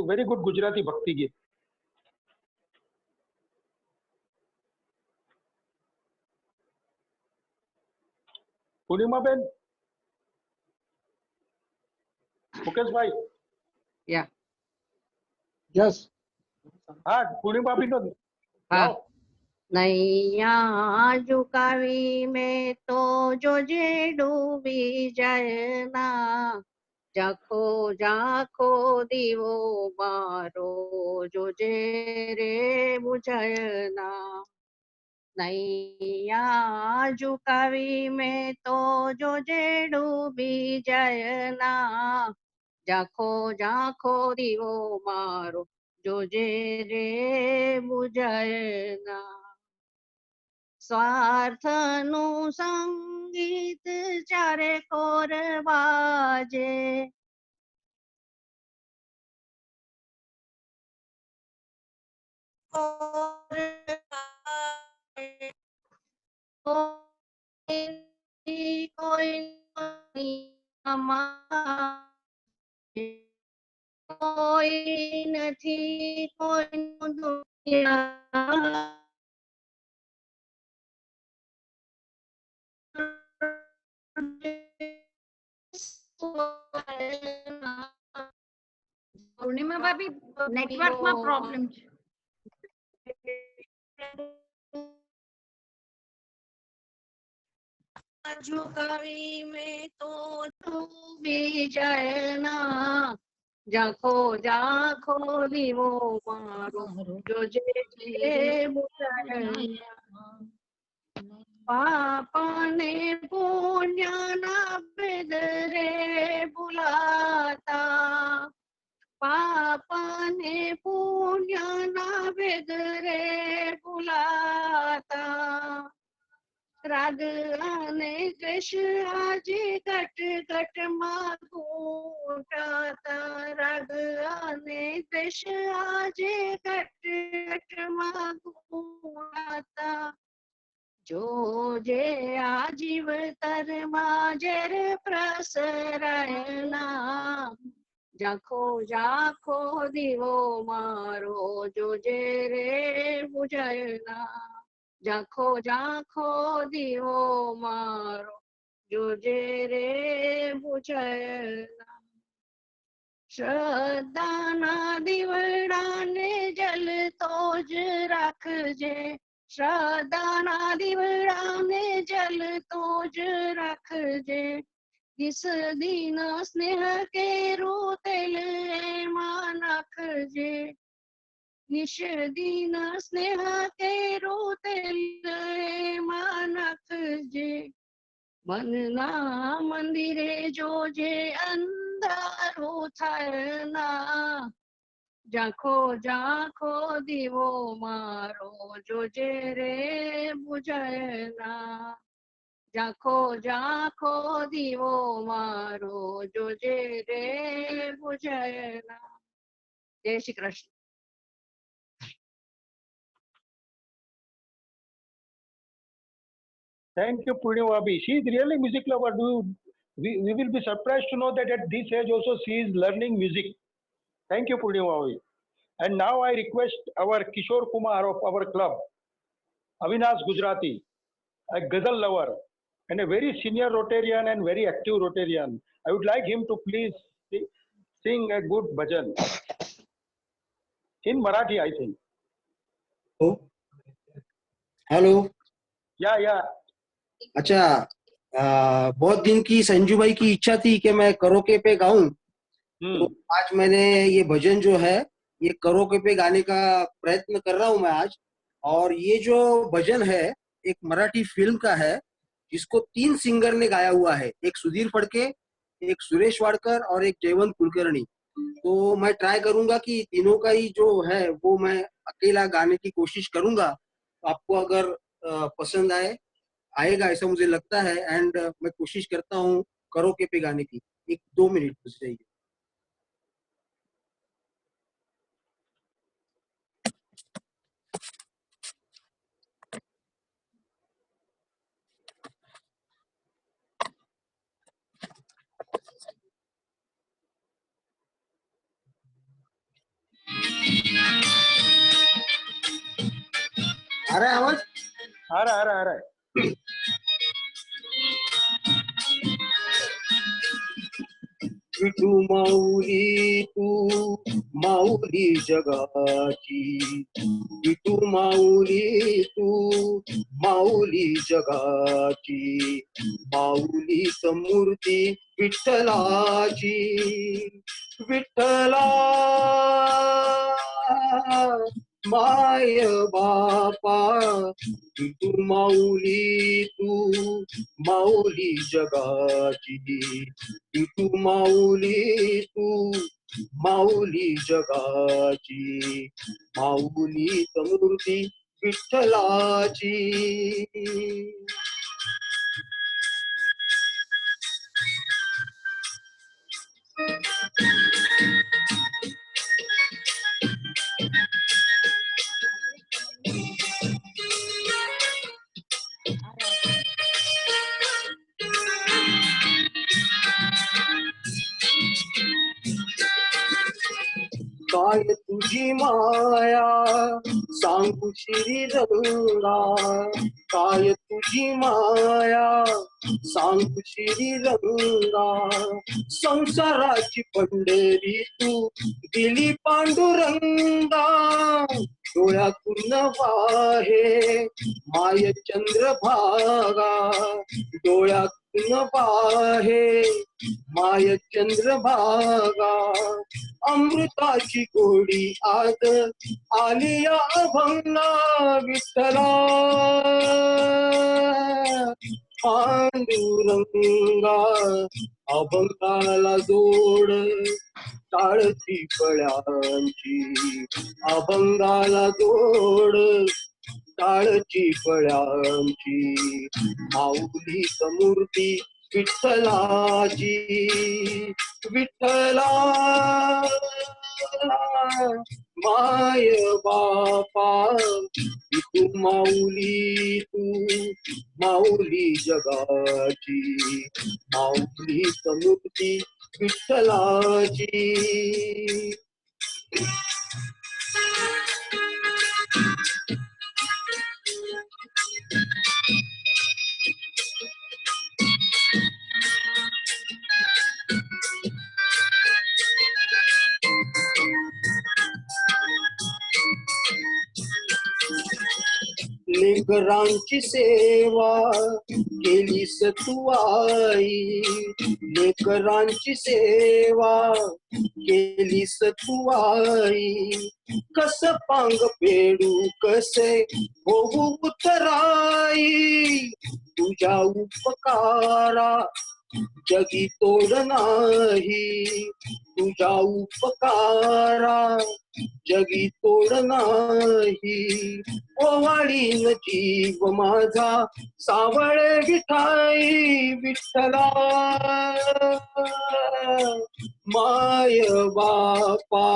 very good Gujarati Bhakti Geet. Purnima Ben? Mukesh Bhai? Yeah. Yes. हाँ पूर्णिमा भी तो हाँ. नैया झुकावी में तो जो जे डूबी जाए ना जाखो जाखो दीवो मारो जो जे रे बुझाए ना नैया झुकावी में तो जो जे डूबी जाए ना जाखो जाखो दीवो मारो जो जे रे बुझाए ना स्वार्थ नु संगीत चारे कोर बाजे कोई नहीं कोई दुनिया પૂર્ણિમા ભાભી નેટવર્ક માં પ્રોબ્લેમ છે. झुकावी में तो डूबी जाए ना जाखो जाखो दीवो मारो जो जे बुझाए पापा ने पुण्य ना बेदरे बुलाता पापा ने पुण्य ना बेदरे बुलाता राग आने कृष आजे घट घट मागूटाता राग आने कृष आजे घट घट मागूटाता जो जे आजीव तर माजर प्रसरायना जाखो जाखो दीवो मारो जो जे रे बुझायना जाखो जाखो दीवो मारो जो जे रे बुझायना श्रद्धा तो ज राखजे, श्राद्धाना दिवडाने जल तो ज राखजे, दिस दीन स्नेह केरू तेल एमा नाखजे, निश दीन स्नेह केरू तेल एमा नाखजे, मनना मंदिरे जोजे अंधारो थाय ना, जाखो जाखो दीवो मारो जोजे रे बुझाय ना, जाखो जाखो दीवो मारो जोजे रे बुझाय ना। जय Shri Krishna. Thank you, Purnavabi. She is really music lover. We will be surprised to know that at this age also she is learning music. Thank you, Purnavabi. And now I request our Kishore Kumar of our club, Avinash Gujarati, a ghazal lover and a very senior Rotarian and very active Rotarian. I would like him to please sing a good bhajan in Marathi, I think. Hello. या अच्छा, बहुत दिन की संजू भाई की इच्छा थी कि मैं करोके पे गाऊं, तो आज मैंने ये भजन जो है ये करोके पे गाने का प्रयत्न कर रहा हूं मैं आज। और ये जो भजन है एक मराठी फिल्म का है जिसको 3 सिंगर ने गाया हुआ है, एक सुधीर फड़के, एक सुरेश वाडकर और एक जयवंत कुलकर्णी। तो मैं ट्राई करूंगा कि तीनों का ही जो है वो मैं अकेला गाने की कोशिश करूंगा। आपको अगर पसंद आएगा ऐसा मुझे लगता है, एंड मैं कोशिश करता हूँ करोके पे गाने की। 1-2 मिनट बस चाहिए। आ रहा है आवाज? आ रहा है। विठू माऊली तू माऊली जगाची, विठू माऊली तू माऊली जगाची, माऊली समूर्ती विठ्ठलाची, विठ्ठला माय बापा, तू माऊली तू माऊली जगाची, तू माऊली तू माऊली जगाची, माऊली समूर्ती विठ्ठलाची। काय तुझी माया सांगू श्रीरंगा, काय तुझी माया सांगू श्रीरंगा, संसाराची पंढरी तू दिली पांडुरंगा, डोळ्यातून वाहे माय चंद्रभागा, डोळ्यातून वाहे माय चंद्रभागा, अमृताची गोडी आज आली या अभंगा, विठ्ठला पांडुरंगा, अभंगाला जोड टाळची फळ्यांची, अभंगाला जोड टाळची फळ्यांची, माऊली समूर्ती विठ्ठलाची, विठ्ठला माय बापा, तू माऊली तू माऊली जगाची, माऊली समूर्ती विठ्ठलाची। लेकरांची सेवा केली सतुआई, लेकरांची सेवा केली सतुआई, कस पांग पेडू कसे होऊ उतराई, तुझ्या उपकारा जगी तोड नाही, तुझ्या उपकारा जगी तोड नाही, ओवाळीन जीव माझा सावळे विठाई विठ्ठला, माय बापा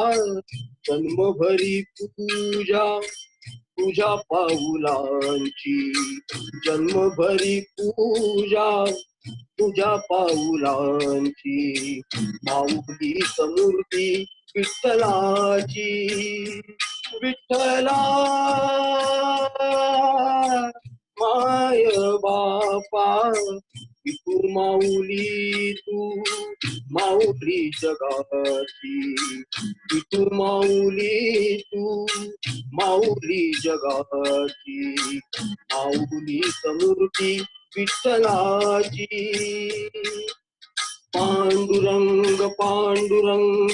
जन्मभरी पूजा तुझ्या पाऊलांची, जन्मभरी पूजा तुझ्या पाऊलांची, माऊली समूर्ती विठ्ठलाची, विठ्ठला माय बापा तू माऊली, तू माऊली जगाची, तू माऊली, तू माऊली जगाची, माऊली समूर्ती विठ्ठलाची, पांडुरंग पांडुरंग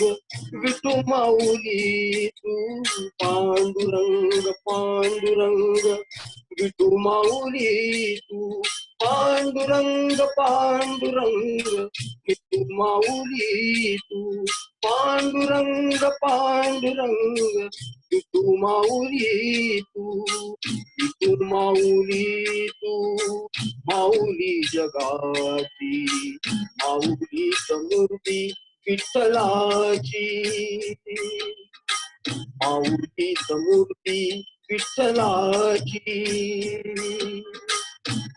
विठू माऊली तू, पांडुरंग पांडुरंग विठू माऊली तू, पांडुरंग पांडुरंग विठू माऊली तू, पांडुरंग पांडुरंग विठू माऊली तू, विठू माऊली तू माऊली जगाची, माऊली समूर्ती विठ्ठलाची, माऊली समूर्ती विठ्ठलाची,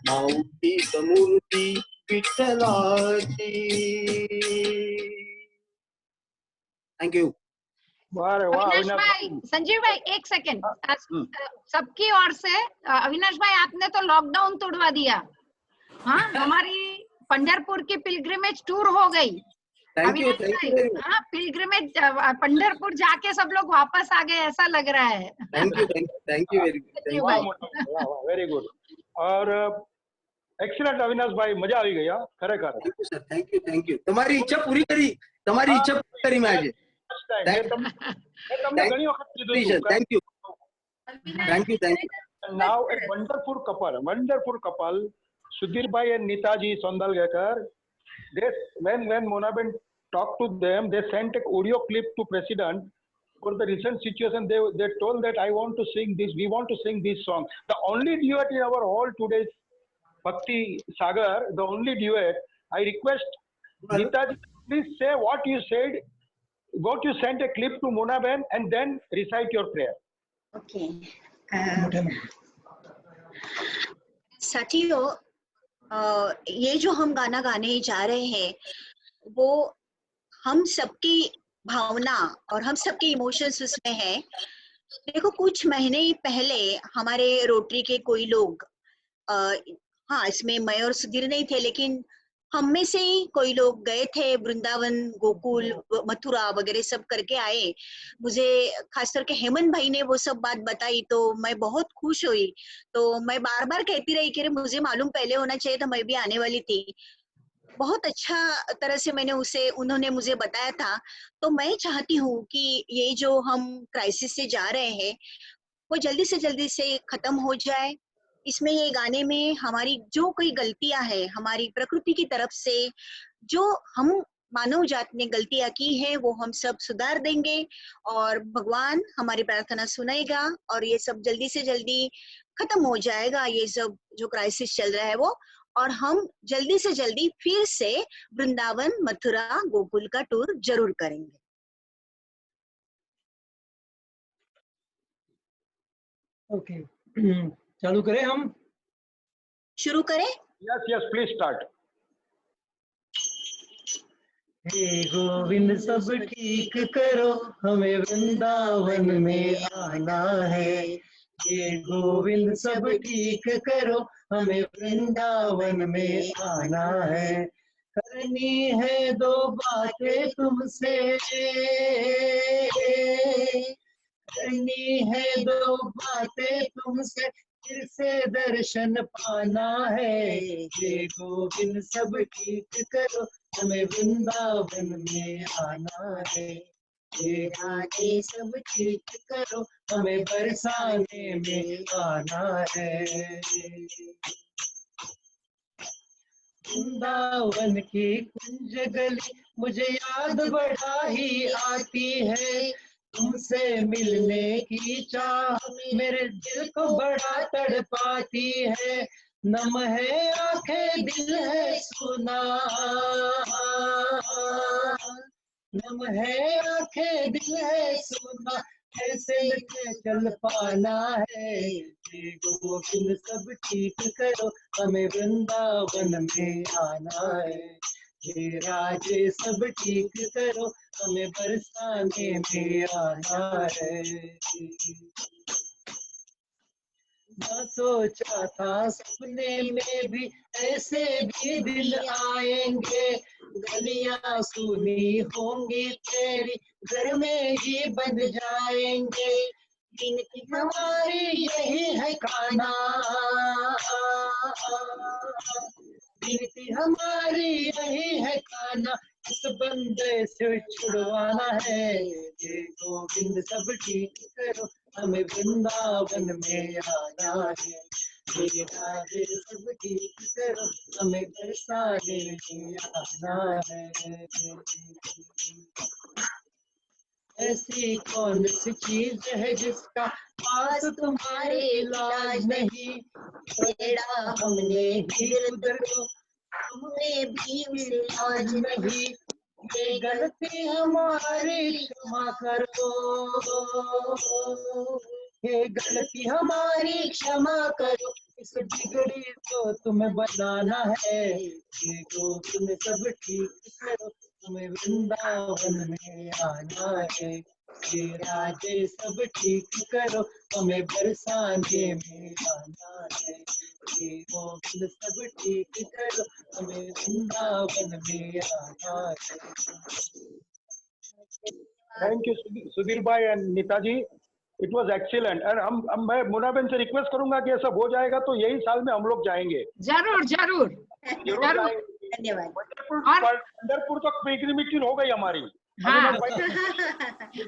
माऊली समूर्ती विठ्ठलाची. Thank you. अविनाश भाई, संजीव भाई एक सेकंड, सबकी ओर से अविनाश भाई आपने तो लॉकडाउन तोड़वा दिया। हाँ, हमारी पंढरपुर की पिलग्रिमेज टूर हो गई। अविनाश भाई, हाँ पिलग्रिमेज पंढरपुर जाके सब लोग वापस आ गए ऐसा लग रहा है। थैंक यू वेरी गुड और एक्सीलेंट अविनाश भाई, मजा આવી ગઈ હા ખરેખર। थैंक यू તમારી ઈચ્છા પૂરી કરી, તમારી ઈચ્છા પૂરી કરી મેં આજે। તમને ઘણી વખત કીધું હતું। Thank you Now a wonderful couple, Sudhir bhai and Neetaji Sondalgekar, when Monaben talked to them, they sent an audio clip to President for the recent situation. They told that I want to sing this, we want to sing this song. The only duet in our whole today's Bhakti Sagar, the only duet. I request Neetaji, please say what you said, what you sent a clip to Monaben and then recite your prayer. Okay. साथियों, ये जो हम गाना गाने जा रहे हैं वो हम सबकी भावना और हम सबके इमोशंस उसमें है। देखो कुछ महीने पहले हमारे रोटरी के कोई लोग, हाँ इसमें मैं और सुधीर नहीं थे, लेकिन हम में से ही कोई लोग गए थे वृंदावन, गोकुल, मथुरा वगैरह सब करके आए। मुझे खास करके हेमंत भाई ने वो सब बात बताई तो मैं बहुत खुश हुई। तो मैं बार बार कहती रही कि मुझे मालूम पहले होना चाहिए था, मैं भी आने वाली थी। बहुत अच्छा तरह से उन्होंने मुझे बताया था। तो मैं चाहती हूँ कि ये जो हम क्राइसिस से जा रहे हैं वो जल्दी से खत्म हो जाए। इसमें ये गाने में हमारी जो कोई गलतियां है, हमारी प्रकृति की तरफ से जो हम मानव जात ने गलतियां की है वो हम सब सुधार देंगे और भगवान हमारी प्रार्थना सुनेगा और ये सब जल्दी से जल्दी खत्म हो जाएगा, ये सब जो क्राइसिस चल रहा है वो। और हम जल्दी से जल्दी फिर से वृंदावन, मथुरा, गोकुल का टूर जरूर करेंगे। ओके, चालू करें हम? शुरू करें? Yes please start. हे गोविंद सब ठीक करो, हमें वृंदावन में आना है। हे गोविंद सब ठीक करो, हमें वृंदावन में आना है। करनी है दो बातें तुमसे, करनी है दो बातें तुमसे, फिर से दर्शन पाना है। हे गोविंद सब ठीक करो, हमें वृंदावन में आना है। हे राधे सब ठीक करो, हमें बरसाने में आना है। वृंदावन की कुंज गली मुझे याद बड़ा ही आती है। तुमसे मिलने की चाह मेरे दिल को बड़ा तड़पाती है। नम है आंखें दिल है सुना, नम है आंखें दिल है सुना, कैसे चल पाना है। हे गोविंद सब ठीक करो, हमें वृंदावन में आना है। हे राजे सब ठीक करो, हमें बरसाने में आना है। न सोचा था सपने में भी ऐसे भी दिन आएंगे। गलियां सुनी होंगी तेरी, घर में ही बन जाएंगे। गिनती हमारी यही है खाना, गिनती हमारी यही है खाना, इस बंदे से छुड़वाना है। हे गोविंद सब ठीक करो, हमें वृंदावन में आना है। हे राधे सब ठीक करो, हमें बरसाने में आना है। ऐसी कौन सी चीज है जिसका पास तुम्हारे इलाज नहीं। छेड़ा हमने ही उधर को, हमने भी उसे आज नहीं। ये गलती हमारी क्षमा करो, ये गलती हमारी क्षमा करो, इस बिगड़ी को तुम्हें बनाना है। ये गोविंद सब ठीक करो, तुम्हें वृंदावन में आना है। ये राजे सब ठीक करो, हमें बरसाने में आना है। ये गोविंद सब ठीक करो, हमें वृंदावन में आना है। थैंक यू सुधीर भाई and Nita ji, it was excellent. And um मैं मुनाबेन से रिक्वेस्ट करूंगा कि ऐसा हो जाएगा तो यही साल में हम लोग जाएंगे। जरूर जरूर जरूर। धन्यवाद। पंढरपुर तक पिलग्रिमेज हो गई हमारी। हाँ।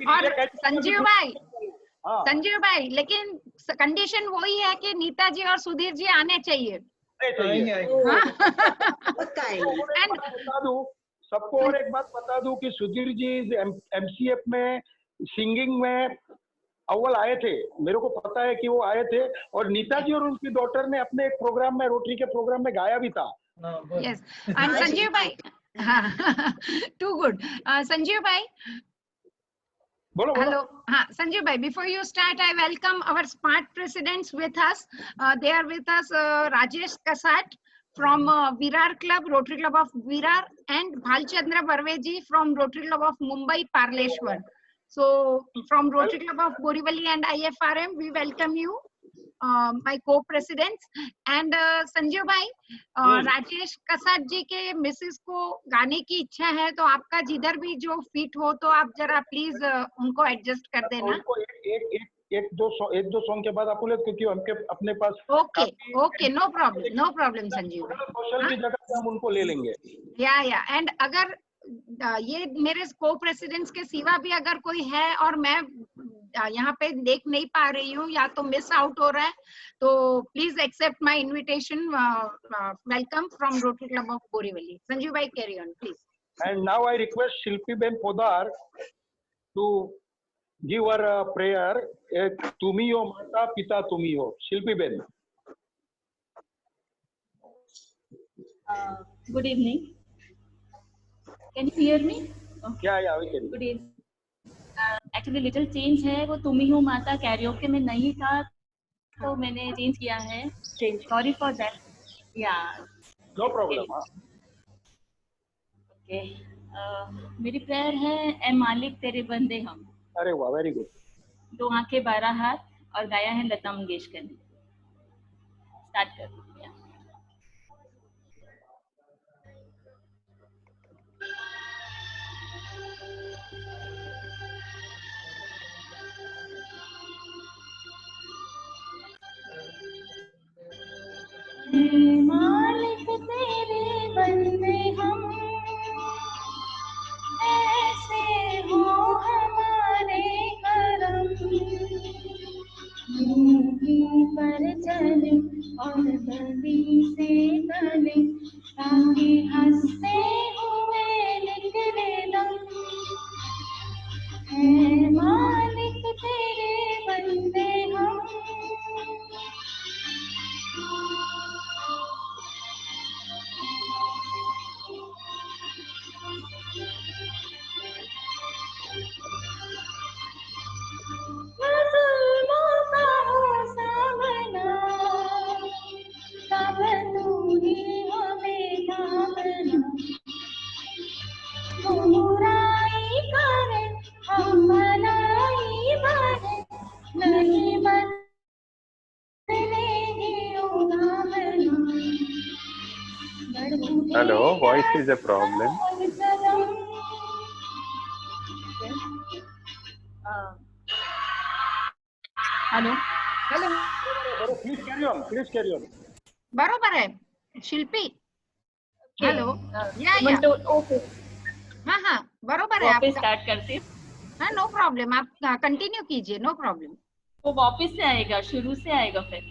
और संजीव भाई, संजीव भाई, लेकिन कंडीशन वही है कि नीता जी और सुधीर जी आने चाहिए। बता दूं सबको, और एक बात बता दूं कि सुधीर जी एमसीएफ में सिंगिंग में अव्वल आए थे, मेरे को पता है कि वो आए थे। और नीता जी और उनकी डॉटर ने अपने एक प्रोग्राम में, रोटरी के प्रोग्राम में गाया भी था। यस, एंड संजीव भाई, हाँ, टू गुड। संजीव भाई, बोलो hello. Sanjeev bhai, before you start, I welcome our smart presidents with us. They are with us, Rajesh Kasat from Virar Club, Rotary Club of Virar, and Bhalchandra Barveji from Rotary Club of Mumbai, Parleshwar. So from Rotary Club of Borivali and IFRM, we welcome you, my co-presidents. And Sanjeev भाई, राजेश कसाट जी के Mrs को गाने की इच्छा है, तो आपका जिधर भी जो फिट हो तो आप जरा प्लीज उनको एडजस्ट कर देना। एक दो सॉन्ग के बाद आप बोले, क्योंकि हमके अपने पास okay okay, no problem Sanjeev bhai, social की जगह पे हम उनको ले लेंगे। या एंड अगर ये मेरे को प्रेसिडेंट्स के सिवा भी अगर कोई है और मैं यहाँ पे देख नहीं पा रही हूँ या तो मिस आउट हो रहा है, तो please accept my invitation. Welcome from Rotary Club of Borivali. Sanjeev bhai, carry on please. And now I request Shilpi ben Podar to give our prayer, तुमी हो माता पिता तुमी हो। Shilpi ben. Good evening. Can you hear me? Yeah, we can. Good evening. Actually little change है, वो तुम ही हो माता कैरियोके में नहीं था तो मैंने चेंज किया है। Sorry for that. Yeah. No problem. Okay. मेरी प्रेयर है, ए मालिक तेरे बंदे हम। अरे वाह, वेरी गुड। दो आंखें 12 हाथ, और गाया है लता मंगेशकर ने। स्टार्ट कर। मालिक तेरे बंदे हम, ऐसे हो हमारे करम। नीति पर चले और गली से गले, ताकि हंसते हुए निकले दम। है मालिक तेरे बंदे हम। जुल्मों का हो सामना, तब तू ही हमें थामना। बुराई करे हम भलाई भरे, नहीं बदलेगी उदाहरण। Hello, voice is a problem. Hello hello, please carry on, please carry on. बरोबर है शिल्पी। हेलो, या ओके, हाँ हाँ बरोबर है। आप वापस स्टार्ट करते हैं। हाँ नो प्रॉब्लम, आप कंटिन्यू कीजिए, नो प्रॉब्लम। वो वापस से आएगा, शुरू से आएगा फिर।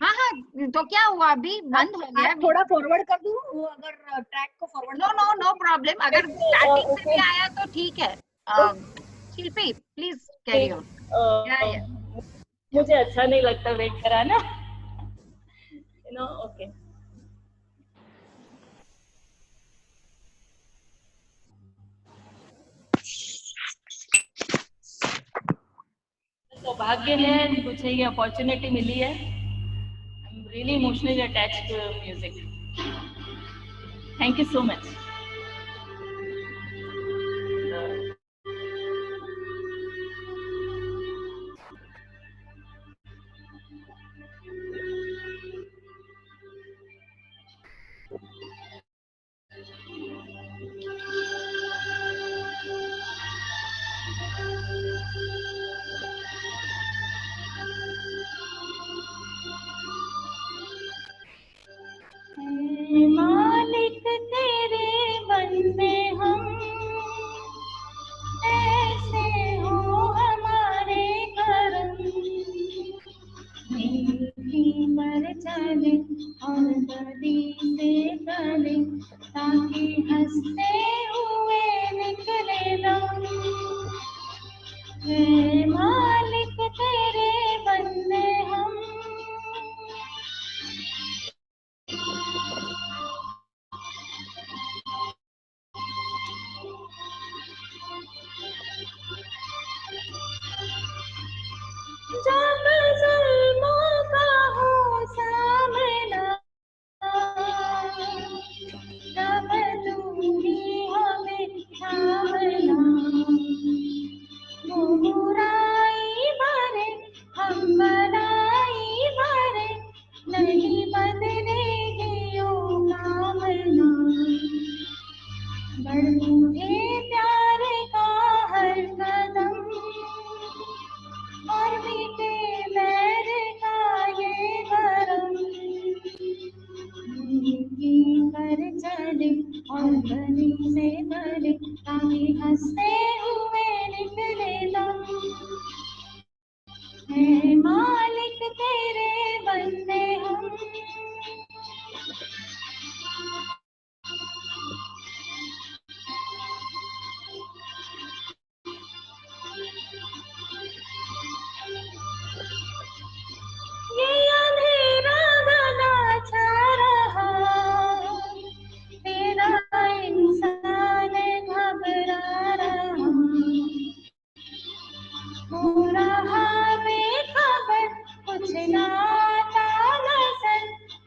हाँ हाँ, तो क्या हुआ, अभी बंद हो गया। थोड़ा फॉरवर्ड कर दूं, वो अगर ट्रैक को forward. No no no problem, अगर स्टार्टिंग से भी आया तो ठीक है। Shilpi please carry on. मुझे अच्छा नहीं लगता वेट कराना, यू नो। ओके, सौभाग्य है मुझे ये अपॉर्चुनिटी मिली है। I am really emotionally attached to music. Thank you so much. मालिक तेरे बंदे हम, ऐसे हो हमारे करम। नीति पर चले और गली से गले, ताकि हंसते हुए निकले दम। है मालिक तेरे बंदे हम। जब जुल्मों का हो सामना, तब तू ही हमें थामना। बुराई भरे हम भलाई भरे, नहीं बदलेगी यो कामना। बढ़ूंगे प्यार का हर कदम, और मीठे बैर का ये भरम। नीति पर चले और गली से गले, ताकि हंसते हुए निकले दम। है मालिक तेरे बंदे हम। ये अंधेरा घना छा रहा, तेरा इंसान घबरा रहा। हो रहा बेखबर, कुछ नाता नजर,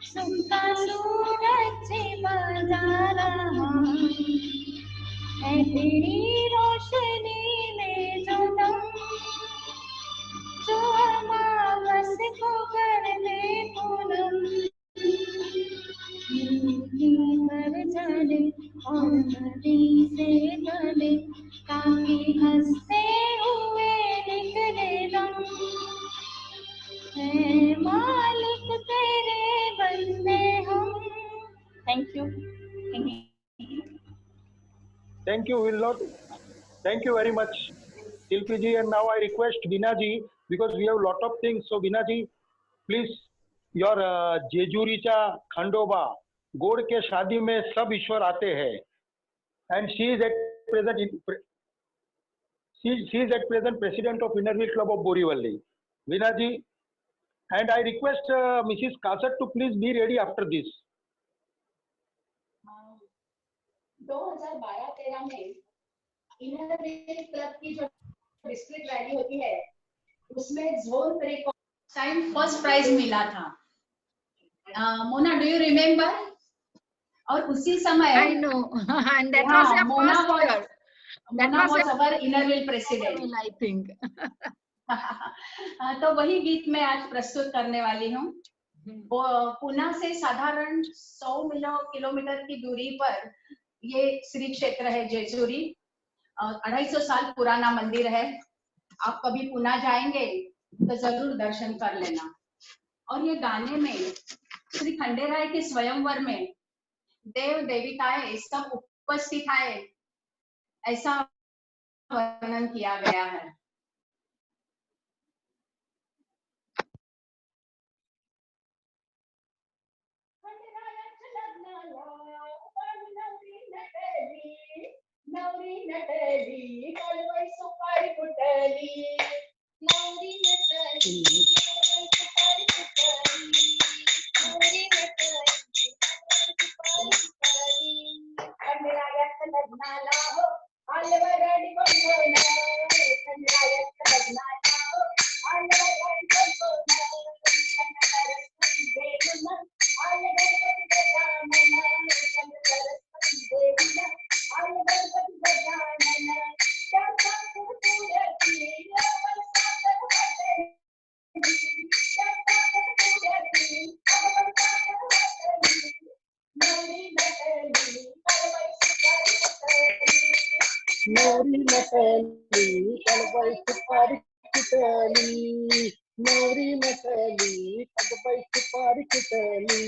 सुख का सूरज बजा रहा है। तेरी रोशनी में जो दम, जो अमावस को कर दे पूनम। नीति पर चले और गली से गले, ताकि हंसते हुए निकले Thank you, will not. Thank you very much, Shilpi ji. And now I request Veena ji, because we have a lot of things. So Veena ji, please, your जेजुरीचा Khandoba गोड़ के शादी में सब ईश्वर आते हैं, and she is at present president of Innerville Club of Borivali. Veena ji, and I request Mrs. Kasat to please be ready after this. 2012-13 में Inner Wheel club की जो डिस्ट्रिक्ट रैली होती है उसमें जोन 3 को साइन फर्स्ट प्राइज मिला था. Mona, do you remember? और उसी समय I know. And that was your Mona first year. That Mona was was our Innerville president. I think. तो वही गीत मैं आज प्रस्तुत करने वाली हूँ. पुणे से साधारण 100 किलोमीटर की दूरी पर ये श्री क्षेत्र है जेजुरी. 250 साल पुराना मंदिर है. आप कभी पुणे जाएंगे तो जरूर दर्शन कर लेना. और ये गाने में श्री खंडेराय के स्वयंवर में देव देविकाएं सब उपस्थित है ऐसा वर्णन किया गया है. नवरी नटली कलवई सुपारी कुटली, नवरी नटली कलवई सुपारी कुटली, नवरी नटली सुपारी कुटली. खंडरायाच्या लग्नाला हो आलवरडी कोण, खंडरायाच्या लग्नाला हो आलवरडी कोण, सरस्वती देवीला आल गणपती गजानन, सरस्वती देवीला आल गणपती गजानन. त्या साखर पुड्याची आपण साखर वाटली, त्या साखर पुड्याची आपण साखर वाटली. नवरी नटली कलवई सुपारी कुटली, नवरी नटली कलवई सुपारी कुटली, नवरी नटली कलवई सुपारी कुटली.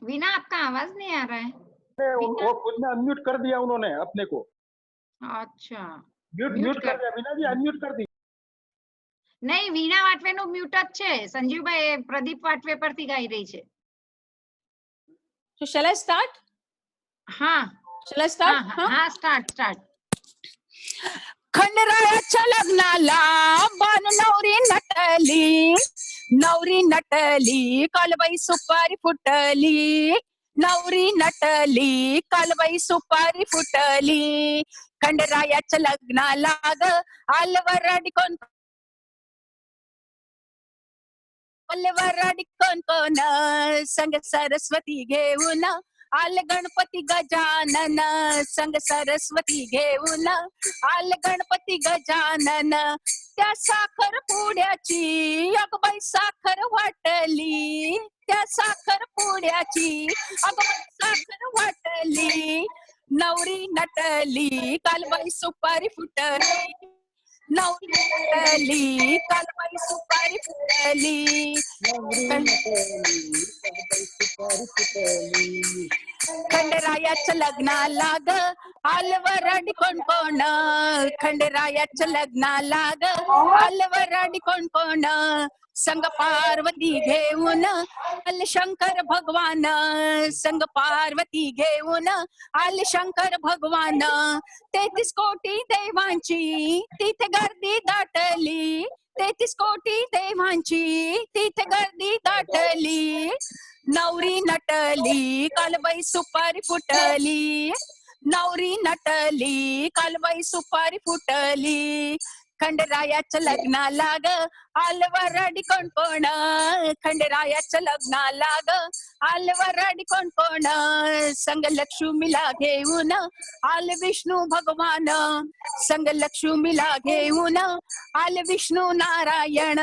वीना, आपका आवाज नहीं आ रहा है. वो खुद ने अनम्यूट कर दिया उन्होंने अपने को. अच्छा, म्यूट कर दिया. वीना जी अनम्यूट कर दी. નહીં, વીણા વાટવે નું મ્યુટ જ છે. સંજીવભાઈ પ્રદીપ વાટવે પરથી ગાઈ રહી છે. So shall I start? હા. Shall I start? હા, start. खंडरायाच्या लग्नाला बान नवरी नटली, नवरी नटली कालबाई सुपारी फुटली, नवरी नटली कालबाई सुपारी फुटली. खंडरायाच्या लग्नाला ग आलवरडी कोण, आलवरडी कोण संग सरस्वती घेऊन आल गणपती गजानन, संग सरस्वती घेऊन आल गणपती गजानन. त्या साखर पुड्याची अगबाई साखर वाटली, त्या साखर पुड्याची अगबाई साखर वाटली. नवरी नटली कालबाई सुपारी फुटली, नवरी नटली कालबाई सुपारी फुटली. खंडरायाच्या लग्नाला ग आलवरडी कोण, खंडरायाच्या लग्नाला ग आलवरडी कोण. संग पार्वती घेऊन आल शंकर भगवान, संग पार्वती घेऊन आल शंकर भगवान. 33 कोटी देवांची तिथे गर्दी दाटली, 33 कोटी देवांची तिथे गर्दी दाटली. नवरी नटली कालबाई सुपारी फुटली, नवरी नटली कालबाई सुपारी फुटली. खंडरायाचं लग्न लाग आलवरडी कोण कोण खंडरायाचं लग्न लाग आलवरडी कोण कोण संग लक्ष्मीला घेऊन आल विष्णू भगवान संग लक्ष्मीला घेऊन आल विष्णू नारायण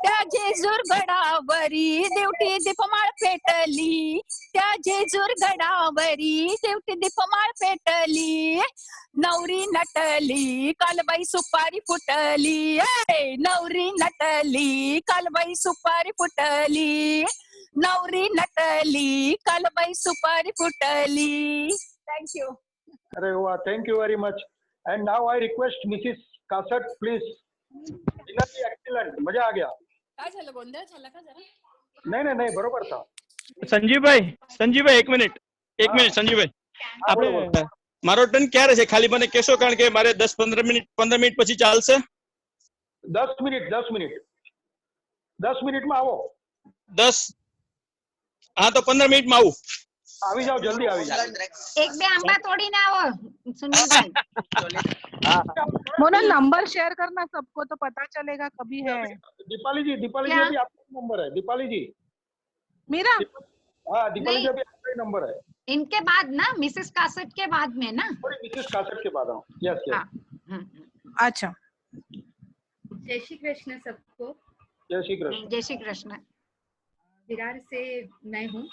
त्या जेजूर गडावरी देवटी दीपमाळ पेटली त्या जेजूर गडावरी देवटी दीपमाळ पेटली नवरी नटली कालबाई सुपारी फुटली नवरी नटली कालबाई सुपारी फुटली नवरी नटली कालबाई सुपारी फुटली. Thank you. अरे वाह, thank you very much. And now I request Mrs caste please. Excellent, मजा आ गया. काय झालं, गोंधळ झाला का जरा? नहीं बरोबर था. संजीव भाई एक मिनिट संजीव भाई આપણે મારો ટર્ન ક્યારે છે? ખાલી મને કહેશો, કારણ કે મારે 10-15 મિનિટ પછી ચાલશે. 10 મિનિટમાં આવો. 10 હા તો 15 મિનિટમાં આવું. આવી જાઓ, જલ્દી આવી જાઓ. એક બે આંબા તોડીને આવો સુનિલભાઈ. मोना नंबर शेयर करना सबको तो पता चलेगा कभी है. दीपाली जी अभी आपका नंबर है. दीपाली जी मेरा? हाँ, दीपाली जी अभी आपका ही नंबर है. इनके बाद ना, मिसेस कासट के बाद में ना. मिसेस कासट के बाद. यस. अच्छा. जय श्री कृष्ण सबको. जय श्री कृष्ण. जय श्री कृष्ण. विरार से मैं हूँ.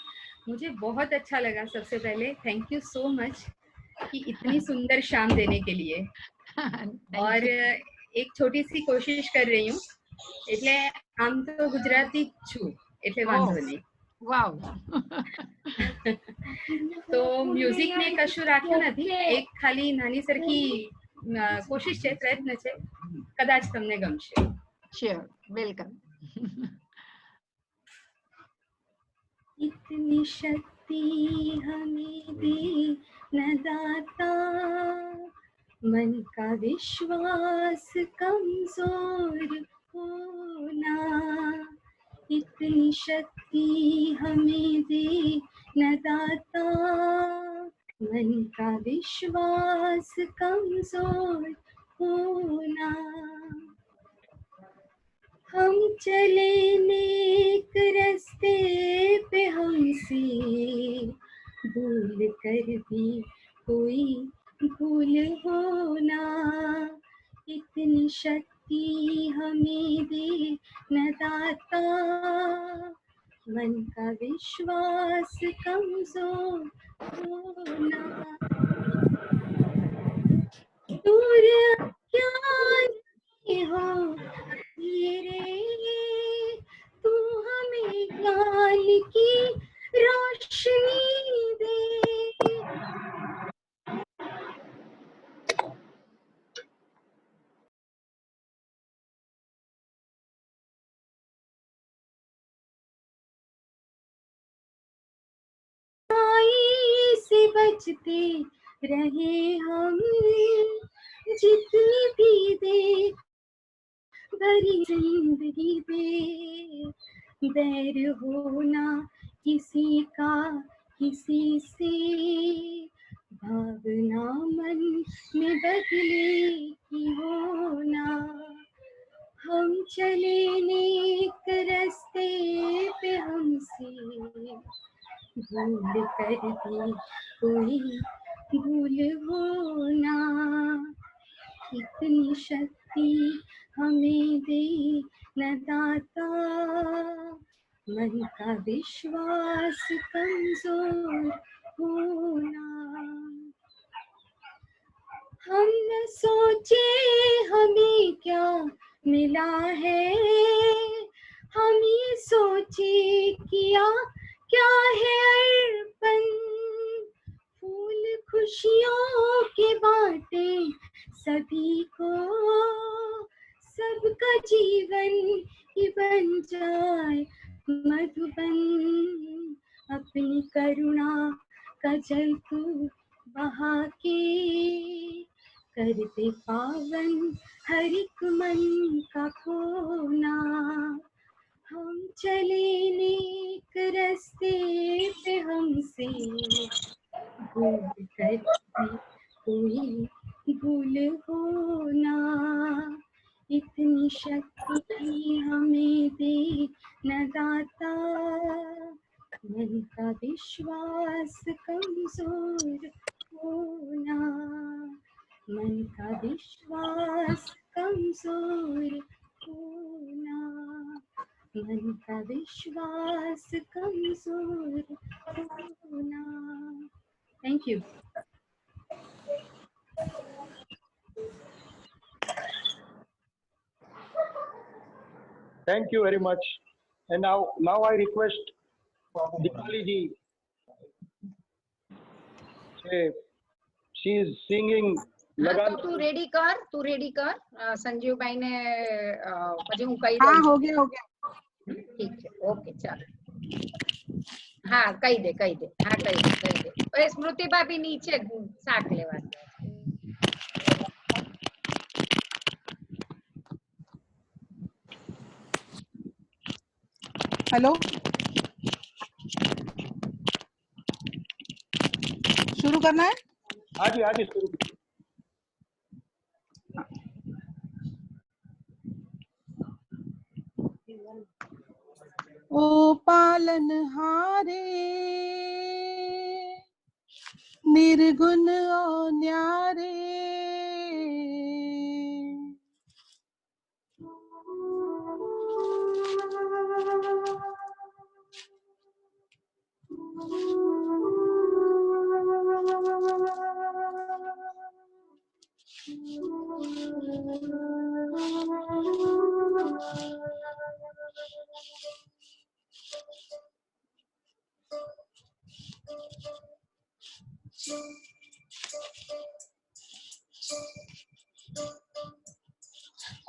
मुझे बहुत अच्छा लगा. सबसे पहले थैंक यू सो मच कि इतनी सुंदर शाम देने के लिए. और एक छोटी सी कोशिश कर रही हूँ. એટલે આમ તો ગુજરાતી છું એટલે વાંધો નહીં. વાવ. તો મ્યુઝિક ને કશું રાખ્યું નથી. એક ખાલી નાની સરખી કોશિશ છે, પ્રયત્ન છે. કદાચ તમને ગમશે. Sure, welcome. इतनी शक्ति हमें दे न दाता मन का विश्वास कमजोर होना. इतनी शक्ति हमें दे न दाता मन का विश्वास कमजोर होना. हम चले नेक रास्ते पे हमसे भूल कर भी कोई भूल होना. इतनी शक्ति हमें दे न दाता मन का विश्वास कमजोर होना. दूर क्या हो तेरे तू हमें ज्ञान की रोशनी दे. से बचते रहे हम जितनी भी दे भरी जिंदगी दे. बैर होना किसी का किसी से भावना मन में बदले की होना. हम चले नेक रास्ते पे हमसे भूल कर भी कोई भूल होना. इतनी शक्ति हमें दे न दाता मन का विश्वास कमजोर होना. हम न सोचे हमें क्या मिला है, हम ये सोचे किया क्या है अर्पण. फूल खुशियों के बाटे सभी को, सबका जीवन ही बन जाए मधुबन. अपनी करुणा का जल तू बहा के कर दे पावन हर एक मन का कोना. हम चले नेक रास्ते पे हमसे भूल कर भी कोई भूल होना. इतनी शक्ति हमें दे न दाता, मन का विश्वास कमजोर होना, मन का विश्वास कमजोर होना, मन का विश्वास कमजोर होना। Thank you. Thank you very much. And now I request Deepali ji. She is singing. તું રેડી કર સંજીવભાઈ ને પછી હું કહી हाँ દઉં हो गया ઠીક છે ઓકે ચાલો હા કહી દે હા કહી દે સ્મૃતિ ભાભી નીચે શાક લેવા हेलो शुरू करना है? हाँ जी शुरू। ओ पालनहारे निर्गुण और न्यारे,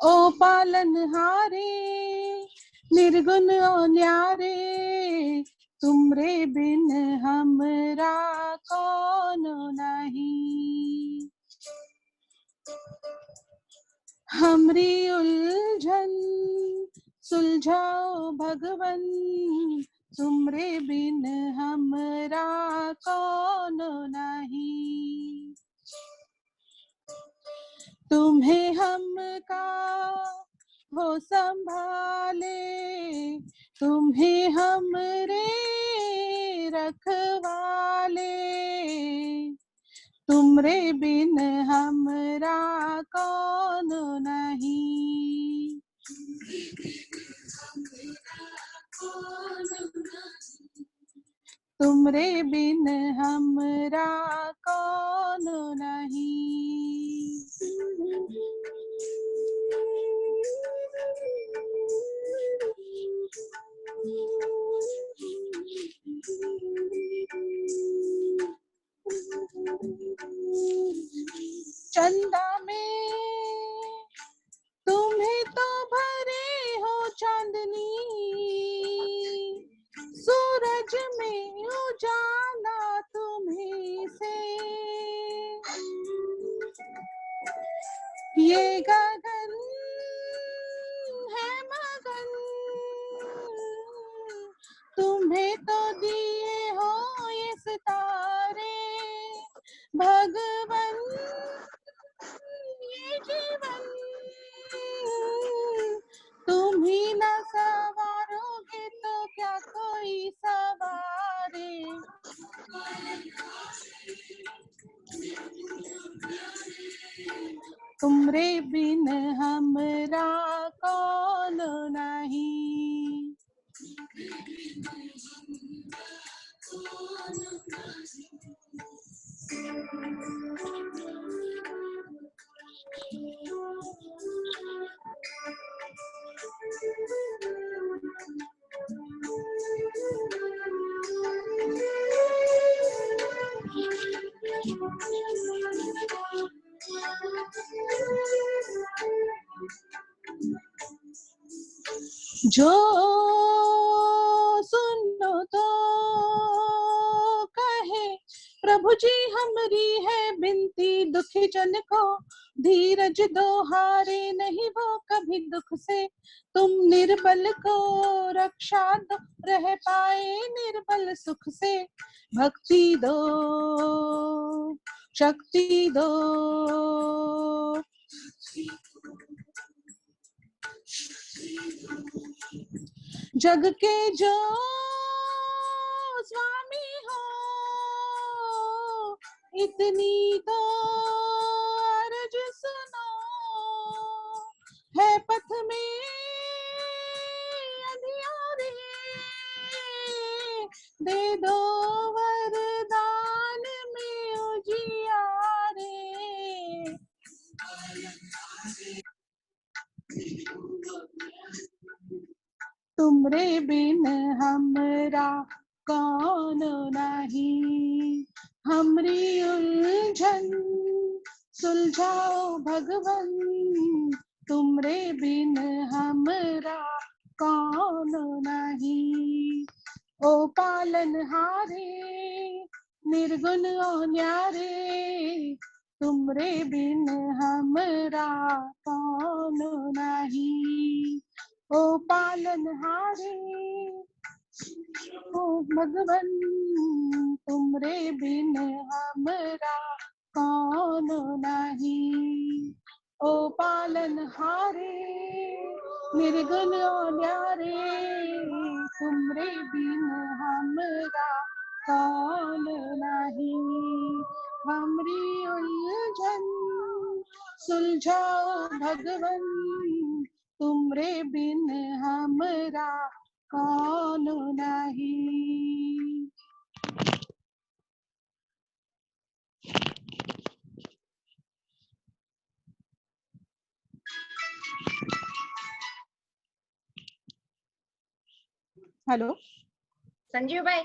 ओ पालनहारे निर्गुण और न्यारे, तुमरे बिन हमरा कौन नहीं। हमरी उलझन सुलझाओ भगवन, तुमरे बिन हमरा कौन नहीं। तुम्हें हमका हो संभाले, तुम्हें हमरे रखवाले, तुमरे बिन हमरा कौन नहीं। तुमरे बिन हमरा कौन नहीं। चंदा में तुम्हें तो भरे हो चांदनी, सूरज में उजाला तुम्हीं से। ये गगन है मगन, तुम्हें तो दिए हो ये सितारे भगवन। ये जीवन तुम ही न सवारोगे तो क्या कोई सवारे। तुमरे बिन हमरा कौन नहीं। जो सुनो तो कहे प्रभु जी हमरी है बिनती, दुखी जन को धीरज दो, हारे नहीं वो कभी दुख से। तुम निर्बल को रक्षा दो, रह पाए निर्बल सुख से। भक्ति दो शक्ति दो, जग के जो स्वामी हो इतनी तो अर्ज सुनो, है पथ में अंधियारे दे दो वरदान में उजियारे। तुमरे बिन हमरा कौन नहीं, हमरी उलझन सुलझाओ भगवन। तुमरे बिन हमरा कौन नहीं, ओ पालनहारे निर्गुण ओ न्यारे। तुमरे बिन हमरा कौन नहीं, ओ पालनहारे ओ भगवन। तुमरे बिन हमरा कौन नहीं, ओ पालनहारे निर्गुण न्यारे। तुमरे बिन हमरा कौन नहीं, हमरी उलझन सुलझाओ भगवन। तुमरे बिन हमरा कौन नहीं। हेलो संजीव भाई।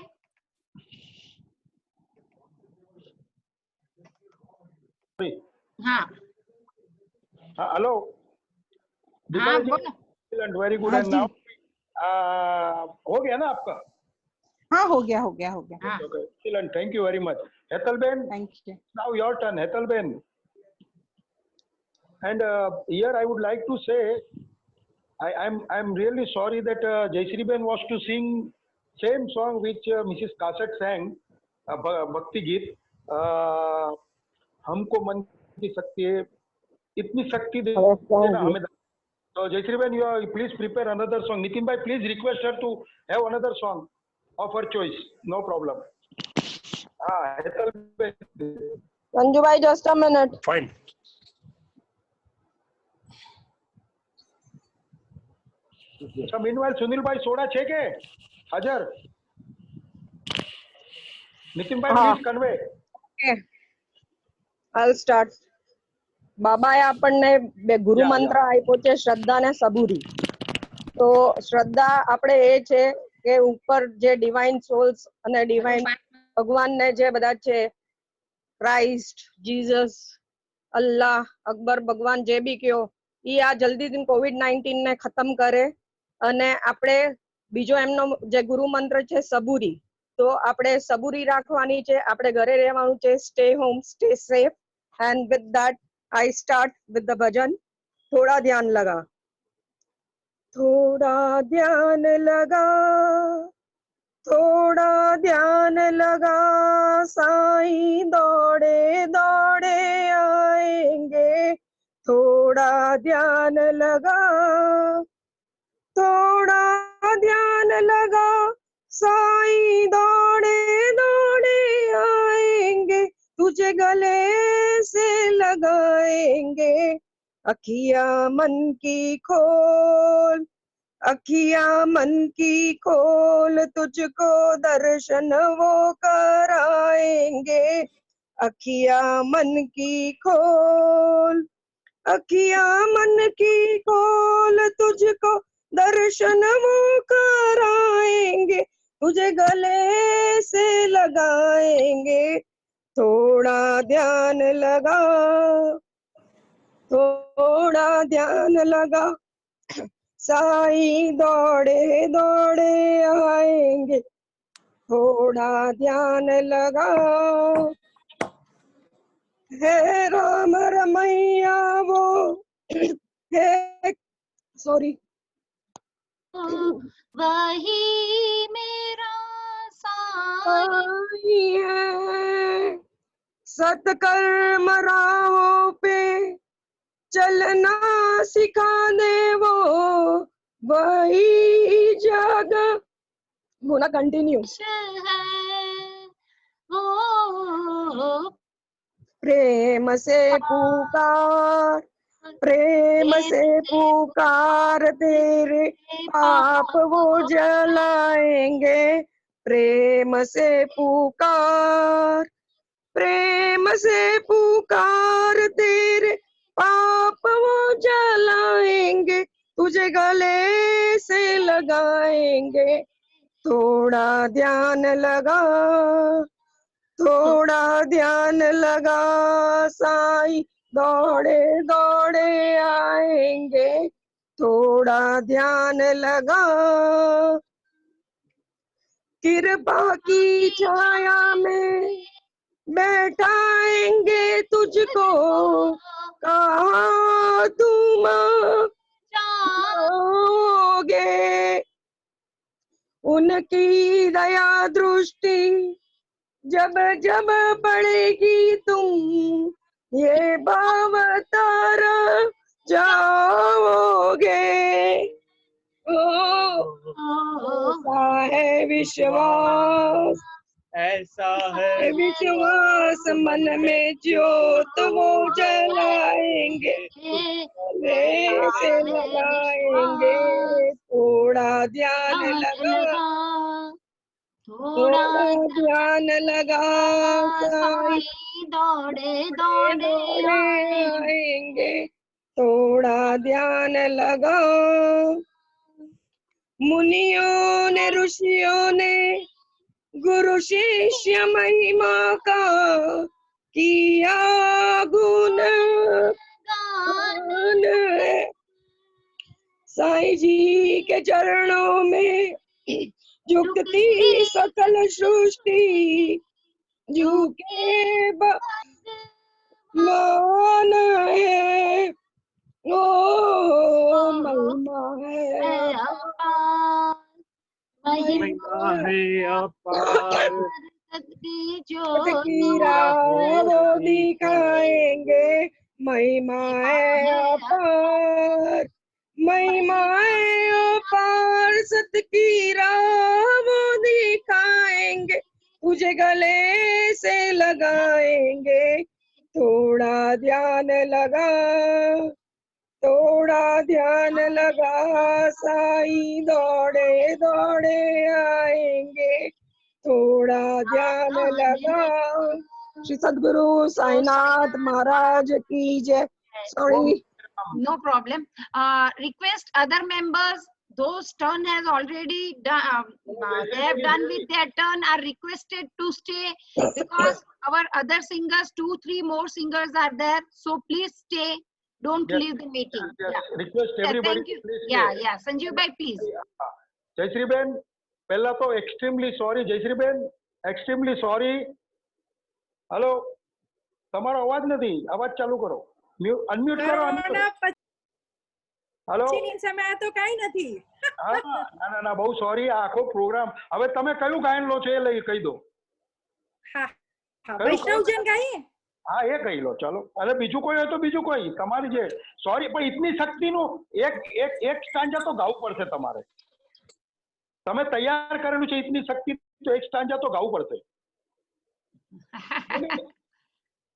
हाँ हेलो। हाँ बोलो। Very good. एंड नाउ हो गया ना आपका? हाँ हो गया हो गया हो गया। Excellent. Thank you very much. Hethelben, thank you. Now your turn, Hethelben. And here I would like to say, I'm really sorry that Jayshree Ben was to sing same song which Mrs. Kasat sang, Bhakti Geet. हमको मन की शक्ति है, इतनी शक्ति दे ना हमें। So Jayshree Ben, please prepare another song. Nitin bhai, please request her to have another song of her choice. No problem. Hethelben. Sanju bhai, just a minute. Fine. So meanwhile, Sunil bhai, soda છે કે હાજર? Nitin bhai, please convey. Okay. I'll start. બાબાએ આપણને બે ગુરુ મંત્ર આપ્યો છે, શ્રદ્ધા ને સબૂરી. તો શ્રદ્ધા આપણે એ છે કે ઉપર જે ડિવાઇન સોલ્સ અને ડિવાઇન ભગવાન ને જે બધા છે, ક્રાઇસ્ટ, જીસસ, અલ્લાહ, અકબર, ભગવાન જે બી કયો, ઈ આ જલ્દી COVID-19 ને ખતમ કરે. અને આપણે બીજો એમનો જે ગુરુ મંત્ર છે સબૂરી, તો આપણે સબૂરી રાખવાની છે, આપણે ઘરે રહેવાનું છે, stay home, stay safe. And with that I start with the bhajan. थोड़ा ध्यान लगा, थोड़ा ध्यान लगा, थोड़ा ध्यान लगा, साईं दौड़े दौड़े आएंगे। थोड़ा ध्यान लगा, थोड़ा ध्यान लगा, साईं दौड़े दौड़े आएंगे। तुझे गले से लगाएंगे। अखिया मन की खोल, अखिया मन की खोल, तुझको दर्शन वो कराएंगे। अखिया मन की खोल, अखिया मन की खोल, तुझको दर्शन वो कराएंगे। तुझे गले से लगाएंगे। थोड़ा ध्यान लगा, थोड़ा ध्यान लगा, साईं दौड़े दौड़े आएंगे। थोड़ा ध्यान लगा, है राम रमैया वो है, सॉरी, वही मेरा साई है। सत्कर्म राहों पे चलना सिखा दे वो, वही जग बोला कंटिन्यू। प्रेम से पुकार, प्रेम से पुकार, तेरे पाप वो जलाएंगे। प्रेम से पुकार, प्रेम से पुकार, तेरे पाप वो जलाएंगे। तुझे गले से लगाएंगे, थोड़ा ध्यान लगा, थोड़ा ध्यान लगा, साईं दौड़े दौड़े आएंगे। थोड़ा ध्यान लगा, कृपा की छाया में बैठाएंगे तुझको, कहाँ तुम जाओगे। उनकी दया दृष्टि जब जब पड़ेगी, तुम ये भाव तारा जाओगे। ऐसा है विश्वास, ऐसा है विश्वास, मन में ज्योत वो जलाएंगे, गले से लगाएंगे। थोड़ा ध्यान लगा, थोड़ा ध्यान लगा, साईं दौड़े दौड़े आएंगे। थोड़ा ध्यान लगा। मुनियों ने, ऋषियों ने गुरु शिष्य महिमा का किया गुण गान। साईं जी के चरणों में झुकती सकल सृष्टि, झुके मान है। ओ महिमा है अपार, महिमा है अपार, की राह वो दिखाएंगे। महिमा है अपार, महिमा है अपार, सत की राह वो दिखाएंगे। तुझे गले से लगाएंगे, थोड़ा ध्यान लगा, थोड़ा ध्यान लगा, साईं दौड़े दौड़े आएंगे। थोड़ा ध्यान लगा। श्री सद्गुरु साईनाथ महाराज की जय। Sorry, no problem. Request other members, those turn has already done, they have done with their turn, are requested to stay, because our other singers, 2-3 more singers are there, so please stay, don't leave the meeting. Request everybody. Thank you. Yeah, Sanjeev bhai, please. જયશ્રી બેન, પહેલા તો extremely sorry જયશ્રી બેન, extremely sorry. Hello, તમારો અવાજ નથી, અવાજ ચાલુ કરો, અનમ્યુટ કરો. હેલો, સમય તો કઈ નથી. હા, ના ના, બહુ સોરી. આ આખો પ્રોગ્રામ હવે તમે કયું ગાયન લો છો એ લઈ કહી દો. હા, વૈષ્ણવજન ગાઈએ. હા, એ કહી લો, ચાલો. અને બીજું કોઈ હોય તો બીજું કોઈ, તમારી જે સોરી, પણ ઇતની શક્તિનું એક સ્ટાન્જા તો ગાવું પડશે તમારે. તમે તૈયાર કરેલું છે ઇતની શક્તિ, તો એક સ્ટાન્જા તો ગાવું પડશે.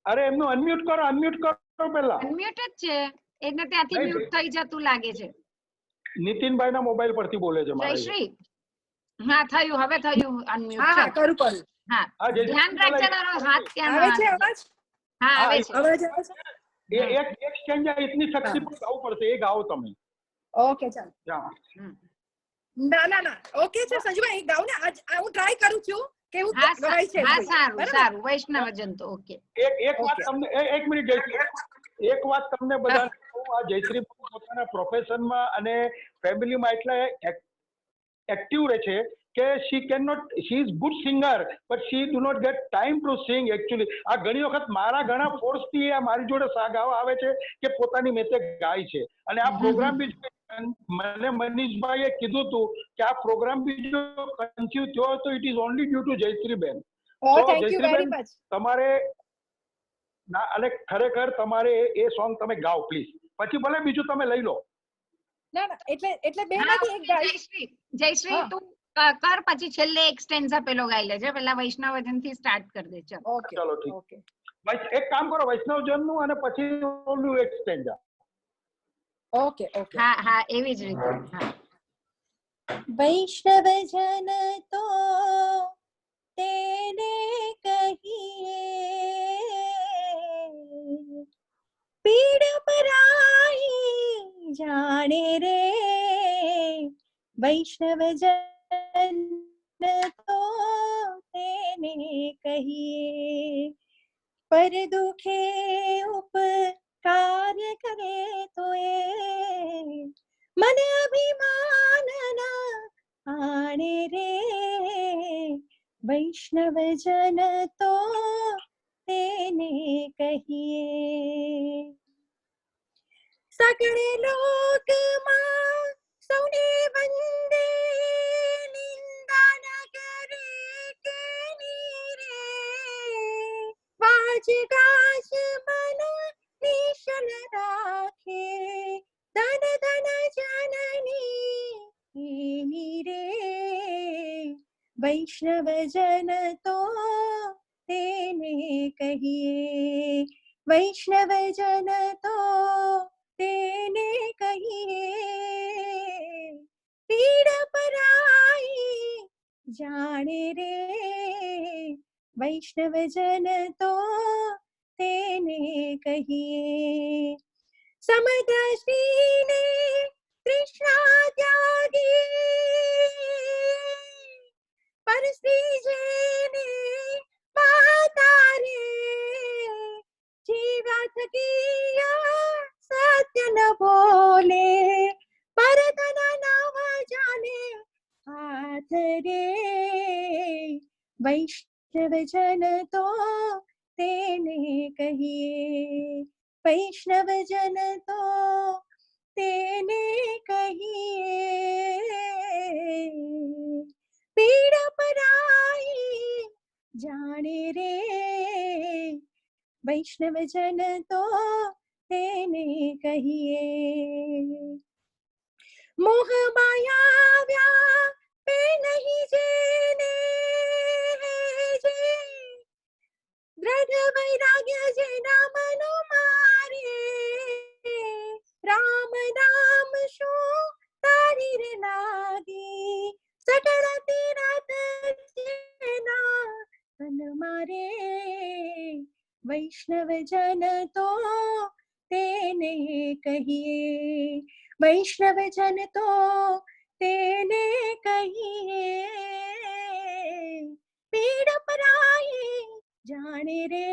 અરે એમનું અનમ્યુટ કરો પહેલા. અનમ્યુટ જ છે, એને ત્યાંથી મ્યુટ થઈ જતું લાગે છે. નીતિનભાઈના મોબાઈલ પરથી બોલે છે મારા. જયશ્રી, હા થયું, હવે થયું અનમ્યુટ. હા, કરું. હા, ધ્યાન રાખજે તારો હાથ ક્યાં આવે છે અવાજ. હા, આવે છે. અવાજ આવે છે. એક સ્ટેન્જા ઇતની શક્તિ પર ગાવું પડશે, એ ગાઓ તમે. ઓકે, ચાલો. ના, ઓકે છે સંજુભાઈ, ગાઉં ને. આજ હું ટ્રાય કરું છું કેવું ગવાય છે. હા, સારું. વૈષ્ણવજન તો ઓકે. એક વાત તમને, એક મિનિટ જયશ્રી, એક વાત તમને બધાને કહું. આ જયશ્રી પોતાના પ્રોફેશનમાં અને ફેમિલીમાં એટલા એક્ટિવ રહે છે કે she is good singer but she do not get time to sing actually. આ ઘણી વખત મારા ઘણા ફોર્સથી આ મારી જોડે ગાવા આવે છે કે પોતાની મેતે ગાય છે. અને આ પ્રોગ્રામ બી મને મનીષભાઈએ કીધું હતું કે આ પ્રોગ્રામ બી જો કન્સીવ થયો તો it is only due to Jayshreeben. Jayshreeben તમારે ના, અને ખરેખર તમારે એ સોંગ તમે ગાઓ પ્લીઝ, પછી ભલે બીજું તમે લઈ લો. ના ના એટલે બે માંથી એક ગાઈ. જયશ્રી તું કર, પછી છેલ્લે એક સ્ટેન્ઝા પેલો ગાઈ લેજે. પેલા વૈષ્ણવજન થી સ્ટાર્ટ કરી દે. ચલો ઓકે ચલો ઠીક. એક કામ કરો, વૈષ્ણવજન નું અને પછી ઓલું એક સ્ટેન્ઝા. Okay okay. હા હા એવી જ રીતે. હા. वैष्णवजन तो तेने कहिए, पीड़ पराई जाने रे। वैष्णवजन तो तेने कहिए, पर दुखे उपकार करे तो ये मन अभिमान न आने रे। वैष्णवजन तो तेने कहिए, सकल लोक मां सौने वंदे, निंदा न करे के नीरे। वाज गाज मन निशल राखे, धन धन जननी नीरे। वैष्णवजन तो तेने कहिए, वैष्णवजन तो तेने कहिए, पीड़ पराई जाने रे। वैष्णवजन तो तेने कहिए, समदृष्टि ने तृष्णा त्यागी, पर श्री जेने माता रे। जीवा थकिया सत्य न बोले, पर धन नाम जाने हाथ रे। वैष्णवजन तो तेने कहिए, वैष्णवजन तो तेने कहिए, पीड़ पराई जाने रे। वैष्णवजन तो तेने कहिए, मोह माया व्यापे नहीं जेने जे, दृढ़ वैराग्य जेना मनो मारे। राम नाम शो तारी रे लागी, सकल तीरथ जेना तन मारे। वैष्णवजन तो तेने कहिए, वैष्णवजन तो तेने कहिए, पीड़ पराई जाने रे।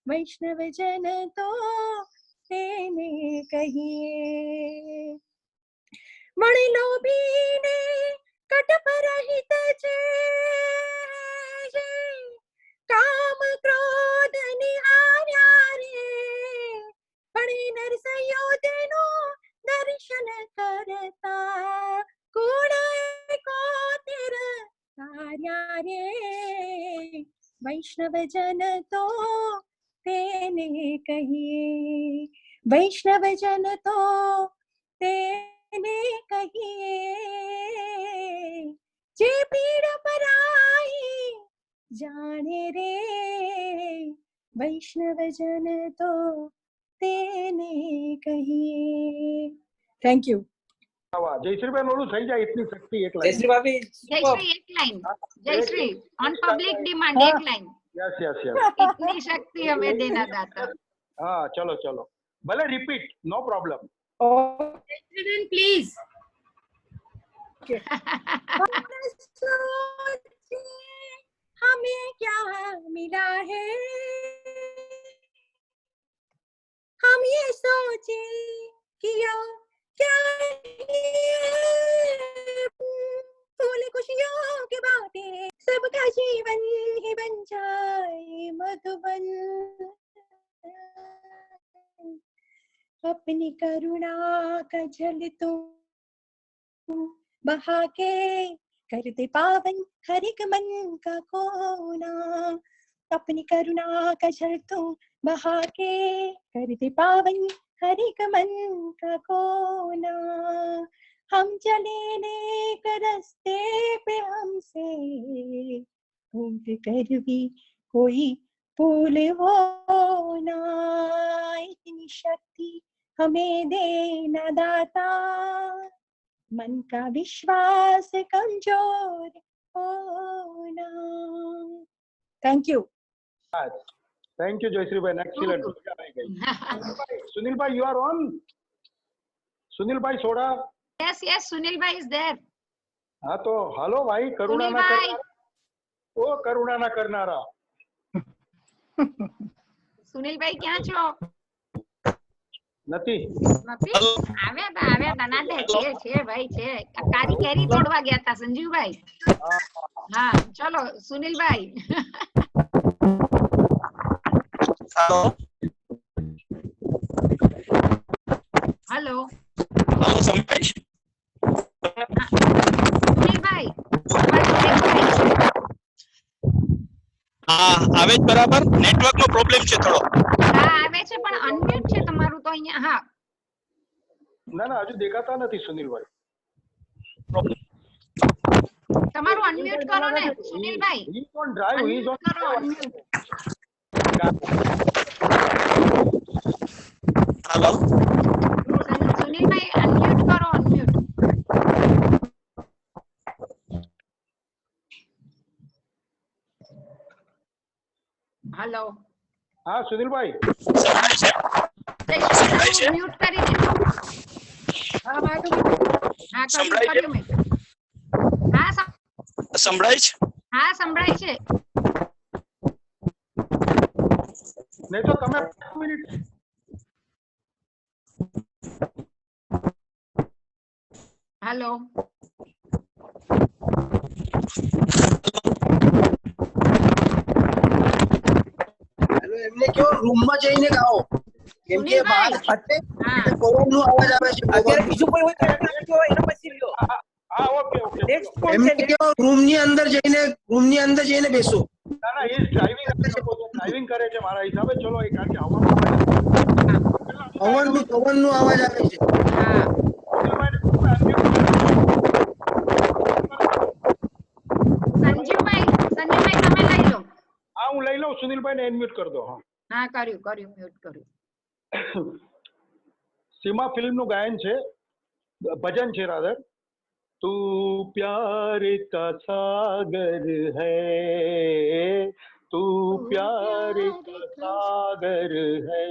वैष्णवजन तो तेने कहिए, मणि लोभी ने कट पर हित जे, काम क्रोध निहार्या रे। बड़े नरसयोधनो दर्शन करता, गुण को तिर तार्या रे। वैष्णवजन तो तेने कहिए, वैष्णवजन तो तेने कहिए, जे पीड़ पराई जाने रे। वैष्णवजन तो तेने कहिए। Thank you. જયશ્રીબેન ઓલું થઈ જાય એટલી શક્તિ એક લાઈન. જયશ્રી ભાભી जयश्री एक line. Jayshree on public demand एक लाइन. Yes yes yes. इतनी शक्ति हमें देना दाता. हाँ चलो चलो, भले repeat, no problem. Jayshreeben please. हमें क्या मिला है, हम ये सोचे किया क्या फूल खुशियों के बातें, सबका जीवन ही बन जाए मधुबन। अपनी करुणा का जल तुम बहा के कर दे पावन हर एक मन का कोना। अपनी करुणा का जल तुम बहा के कर दे पावन हर एक मन का कोना, हम चले नेक रास्ते पे हमसे भूल कर भी कोई भूल हो ना, इतनी शक्ति हमें देना दाता, मन का विश्वास कमजोर होना। Thank you. Thank you Jayshree भाई, एक्सीलेंट। सुनील भाई यू आर ऑन। सुनील भाई सोडा। यस यस सुनील भाई इज देयर। हाँ तो हेलो भाई, करुणा ना करना, ओ करुणा ना करनारा। સુનિલ ભાઈ ક્યાં છો? નથી આવ્યા તા ના દે છે ભાઈ છે, કારી કેરી તોડવા ગયા તા સંજીવ ભાઈ। હા ચલો સુનિલ ભાઈ। हेलो हेलो हेलो संपेश સુનિલ ભાઈ હા આવે જ બરાબર? નેટવર્ક નો પ્રોબ્લેમ છે થોડો। હા આવે છે પણ અનમ્યુટ છે તમારું તો અહીંયા। હા ના ના હજુ દેખાતા નથી સુનિલ ભાઈ। તમારું અનમ્યુટ કરો ને સુનિલ ભાઈ। He is on drive, he is on કરો અનમ્યુટ। हेलो સુનિલ ભાઈ અનમ્યુટ કરો અનમ્યુટ। हेलो हाँ सुनील भाई म्यूट કરી દીધું। હા કર્યું મેં। હા સંભળાય છે? હા સંભળાય છે। नहीं तो તમે 5 મિનિટ हेलो હેલો એમને કેવો રૂમમાં જઈને ગાઓ, કેમ કે બહાર એટલે પવનનો અવાજ આવે છે। અત્યારે બીજું કોઈ હોય તો એમને કહો, એના પછી લ્યો। હા ઓકે ઓકે નેક્સ્ટ કોણ એમને છે? કેવો રૂમની અંદર જઈને બેસો। ના ના એ ડ્રાઇવિંગ કરે છે મારા હિસાબે। ચલો એ કારણ કે પવનનો અવાજ આવે છે। સંજીવભાઈ તમે લઈ લો। हाँ હું લઈ લઉં। સુનિલ ભાઈ ને અનમ્યુટ कर दो। हाँ હા કર્યું મ્યુટ કર્યું। सीमा फिल्म નું ગાયન છે, ભજન છે રાધર। तू प्यार का सागर है, तू प्यार का सागर है,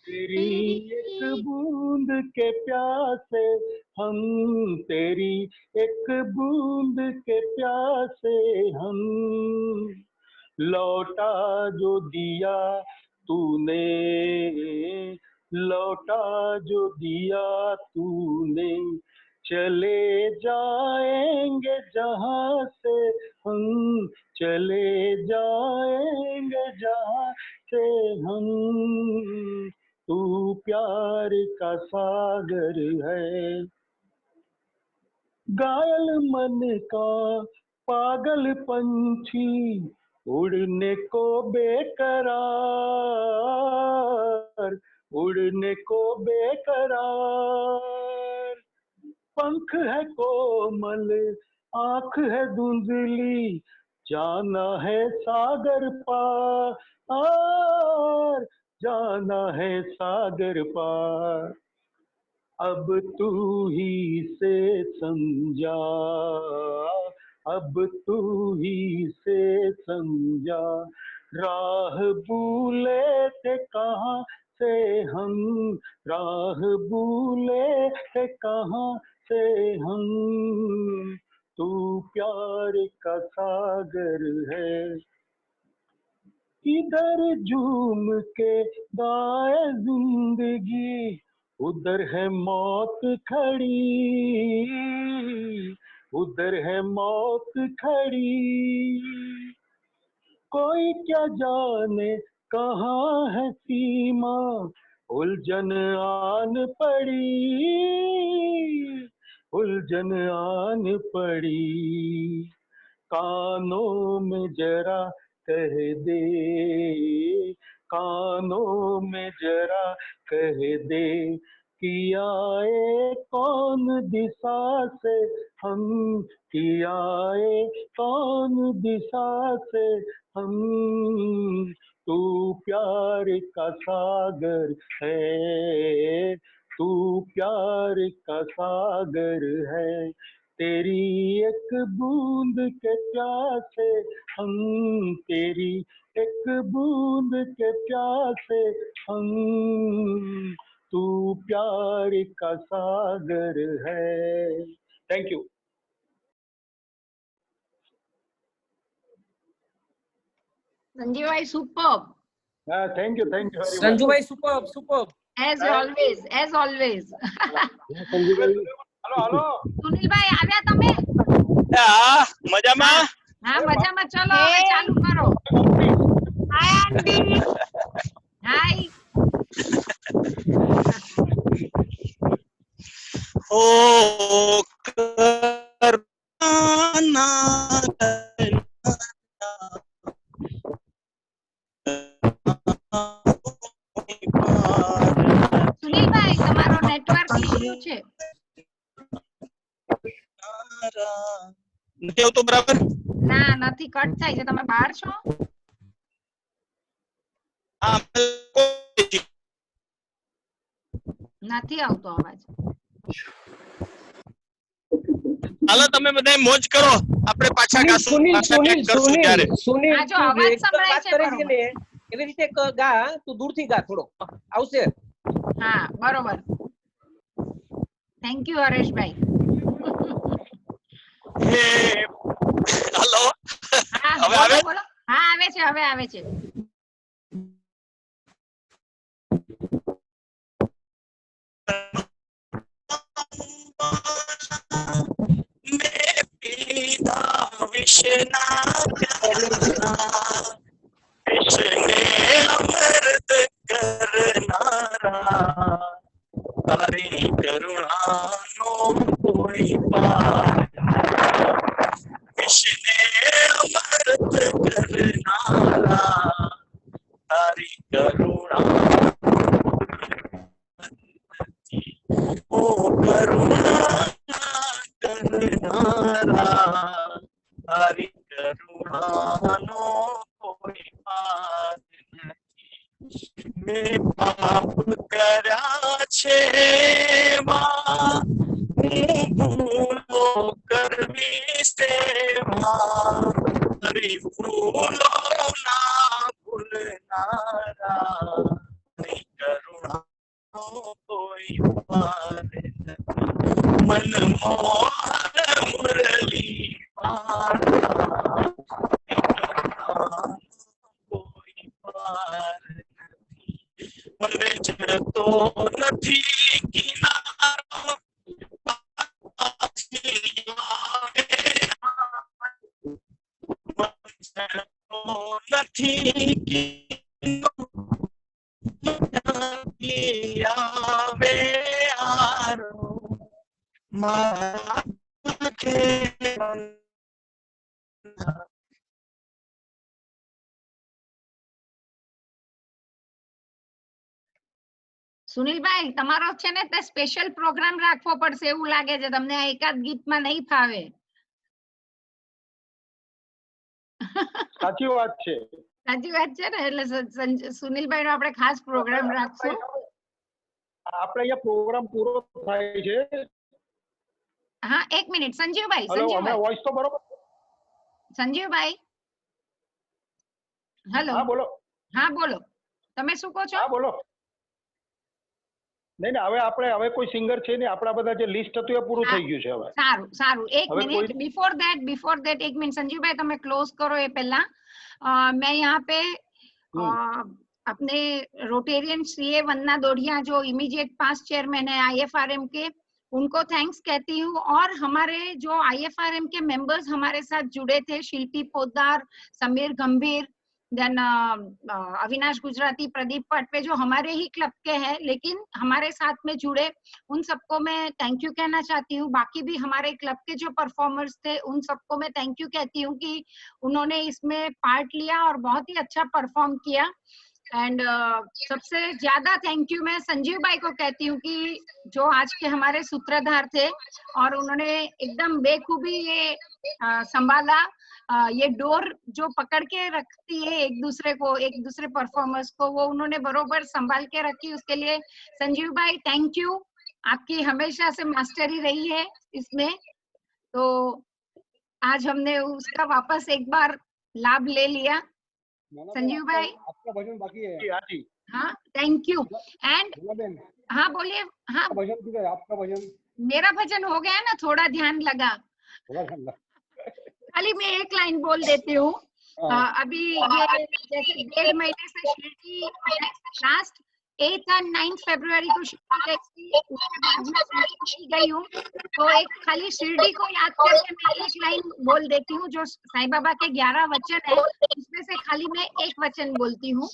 तेरी एक बूंद के प्यासे हम, तेरी एक बूंद के प्यासे हम, लौटा जो दिया तूने, लौटा जो दिया तूने, चले जाएंगे जहाँ से हम, चले जाएंगे जहाँ से हम, तू प्यार का सागर है। घायल मन का पागल पंछी उड़ने को बेकरार, उड़ने को बेकरार, पंख है कोमल आंख है धुंधली, जाना है सागर पार, जाना है सागर पार, अब तू ही से समझा, अब तू ही से समझा, राह भूले थे कहाँ से हम, राह भूले थे कहाँ से हम, तू प्यार का सागर है। इधर झूम के गाए जिंदगी, उधर है मौत खड़ी, उधर है मौत खड़ी, कोई क्या जाने कहाँ है सीमा, उलझन आन पड़ी, उलझन आन पड़ी, कानों में जरा कह दे, कानों में जरा कह दे कि आए कौन दिशा से हम, कि आए कौन दिशा से हम। तू प्यार का सागर है, तू प्यार का सागर है, तेरी एक बूंद के प्यासे हम, तेरी एक बूंद के प्यासे हम। तू प्यार का सागर है। Thank you. Sanjeev bhai superb. Thank you very much. Sanju bhai superb superb. As always, as always. Hello Sunil bhai આવ્યા તમે? હા મજામાં? હા મજામાં, ચલો હવે ચાલુ કરો. હાય આંટી. હાય. ओ करना સુનિલ ભાઈ તમારો નેટવર્ક ઇશ્યુ છે. નથી આવતો બરાબર? ના નથી, કટ થાય છે. તમે બહાર છો? નથી આવતો અવાજ. હાલો તમે બધા મોજ કરો, આપણે પાછા ગાશું, પાછા ક્યાંક કરશું ત્યારે. આ જો અવાજ સંભળાય છે બરોબર. એવી રીતે ગા, તું દૂરથી ગા થોડો, આવશે. હા બરોબર. Thank you Hareshbhai. હાલો હા હવે બોલો આવે? બોલો. હા આવે છે, હવે આવે છે. विषना विषने अमृत करनारा, तारी करुणानो कोई पार, विषने अमृत करनारा, तारी करुणा ओ करुणा करनारा, तारी करुणानो कोई पार नहीं। मैं पाप કર્યા છે માં, ભૂલો કરવી સેવા, હરી ફૂલો ના ભૂલનારા, હરી કરુણા कोई पार नहीं। मनमोहन मुरली कोई पार नहीं। મને જતો નથી કિનારો, નથી આવે આરો મારા સુનિલભાઈ તમારો છે ને તે સ્પેશિયલ પ્રોગ્રામ રાખવો પડશે એવું લાગે છે. તમને આ એકાદ ગીતમાં નહીં ફાવે. સાચી વાત છે. સાચી વાત છે ને, એટલે સુનિલભાઈ નો આપણે ખાસ પ્રોગ્રામ રાખશું. આપણે અહીંયા પ્રોગ્રામ પૂરો થાય છે. હા એક મિનિટ સંજીવભાઈ. હેલો, સંજીવભાઈ હમણાં વોઇસ તો બરોબર? સંજીવભાઈ હેલો. હા બોલો. હા બોલો, તમે શું કહો છો? હા બોલો. નહીં હવે આપણે હવે કોઈ સિંગર છે ને, આપણા બધા જે લિસ્ટ હતું એ પૂરું થઈ ગયું છે હવે. સારું સારું, એક હવે મિનિટ बिफोर दैट एक मिनट संजीव भाई તમે ક્લોઝ કરો એ પહેલા मैं यहाँ पे अपने रोटेरियन सीए वंदना दोड़िया जो इमीडिएट पास्ट चेयरमैन है आईएफआरएम के, उनको थैंक्स कहती हूँ। और हमारे जो आईएफआरएम के मेंबर्स हमारे साथ जुड़े थे, शिल्पी पोद्दार, समीर गंभीर, देन अविनाश गुजराती, प्रदीप पटवे, जो हमारे ही क्लब के हैं लेकिन हमारे साथ में जुड़े, उन सबको मैं थैंक यू कहना चाहती हूँ। बाकी भी हमारे क्लब के जो परफॉर्मर्स थे उन सबको मैं थैंक यू कहती हूँ कि उन्होंने इसमें पार्ट लिया और बहुत ही अच्छा परफॉर्म किया। एंड सबसे ज्यादा थैंक यू मैं संजीव भाई को कहती हूँ कि जो आज के हमारे सूत्रधार थे और उन्होंने एकदम बेखूबी ये संभाला। ये डोर जो पकड़ के रखती है एक दूसरे परफॉर्मर्स को, वो उन्होंने बरोबर संभाल के रखी। उसके लिए संजीव भाई थैंक यू, आपकी हमेशा से मास्टरी रही है इसमें। तो आज हमने उसका वापस एक बार लाभ ले लिया। संजीव भाई आपका भजन बाकी है। हाँ थैंक यू। एंड हाँ बोलिए। हाँ भजन किधर है आपका भजन? मेरा भजन हो गया ना, थोड़ा ध्यान लगा। खाली मैं एक लाइन बोल देती हूँ। अभी ये जैसे 1.5 महीने से शिरडी लास्ट 8 और 9 फरवरी को शिरडी गई, उसके बाद में शिरडी गई हूँ। तो एक खाली शिरडी को याद करके मैं एक लाइन बोल देती हूँ, जो साईं बाबा के 11 वचन है, उसमें से खाली मैं एक वचन बोलती हूँ।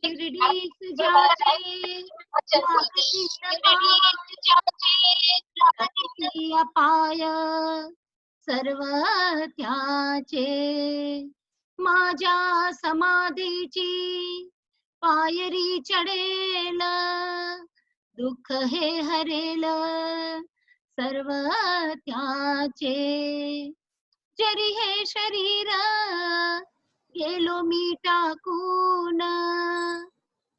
शिरडी से जाचे अपाय सर्व त्याचे, माझ्या समाधीची पायरी चढेल, दुःख हे हरेल सर्व त्याचे, जरी हे शरीर गेलो मी टाकून,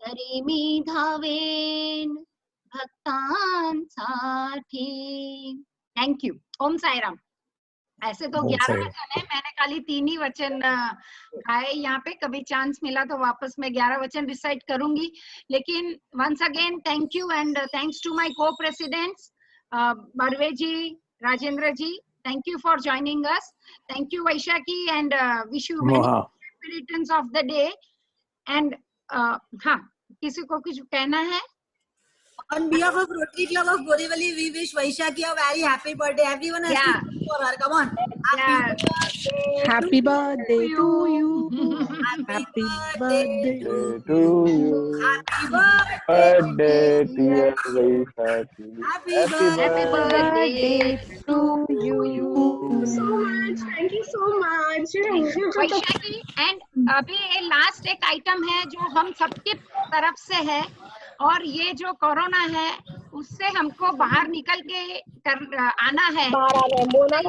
तरी मी धावेन भक्तांसाठी। Thank you. ओम साई राम। ऐसे तो 11 वचन है, मैंने खाली 3 ही वचन गाए यहाँ पे। कभी चांस मिला तो वापस मैं 11 वचन रिसाइट करूंगी। लेकिन once again thank you and thanks to my co presidents Barve ji, Rajendra ji, thank you for joining us. Thank you Vaishakhi and wish you many returns of the day. And हाँ, किसी को कुछ कहना है? On behalf of Rotary Club of Borivali, we wish Vaishakhi a very happy birthday. Everyone has to sing for her. Come on. Happy birthday to you. Happy birthday to you. Happy birthday, dear Vaishakhi. Happy birthday to you. So much. Thank you so much. Vaishakhi and अभी last एक item है जो हम सबकी तरफ से है, और ये जो कोरोना है उससे हमको बाहर निकल के आना है। Mona,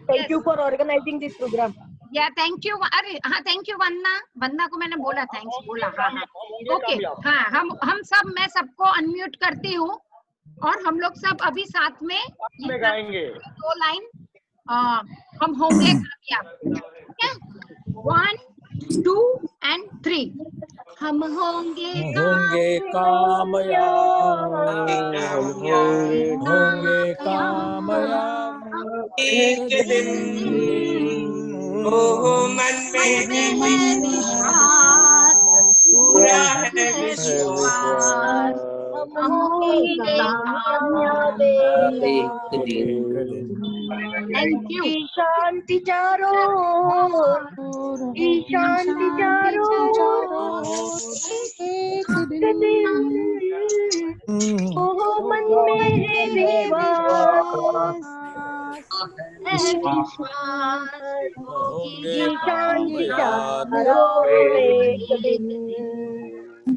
thank you for organizing this program. या थैंक यू। अरे हाँ थैंक यू वंदना को मैंने बोला, थैंक्स बोला। हाँ ओके। हाँ हम सब, मैं सबको अनम्यूट करती हूँ और हम लोग सब अभी साथ में गाएंगे 2 लाइन। हम होंगे कामयाब। ठीक है, 1 2 and 3। हम होंगे कामयाब, होंगे कामयाब एक दिन। ओ मन में विश्वास, पूरा है विश्वास, हम होंगे कामयाब एक दिन। Thank you. शांति चारों, शांति चारों एक दिन। ओ मन में है विश्वास, शांति चारों एक दिन।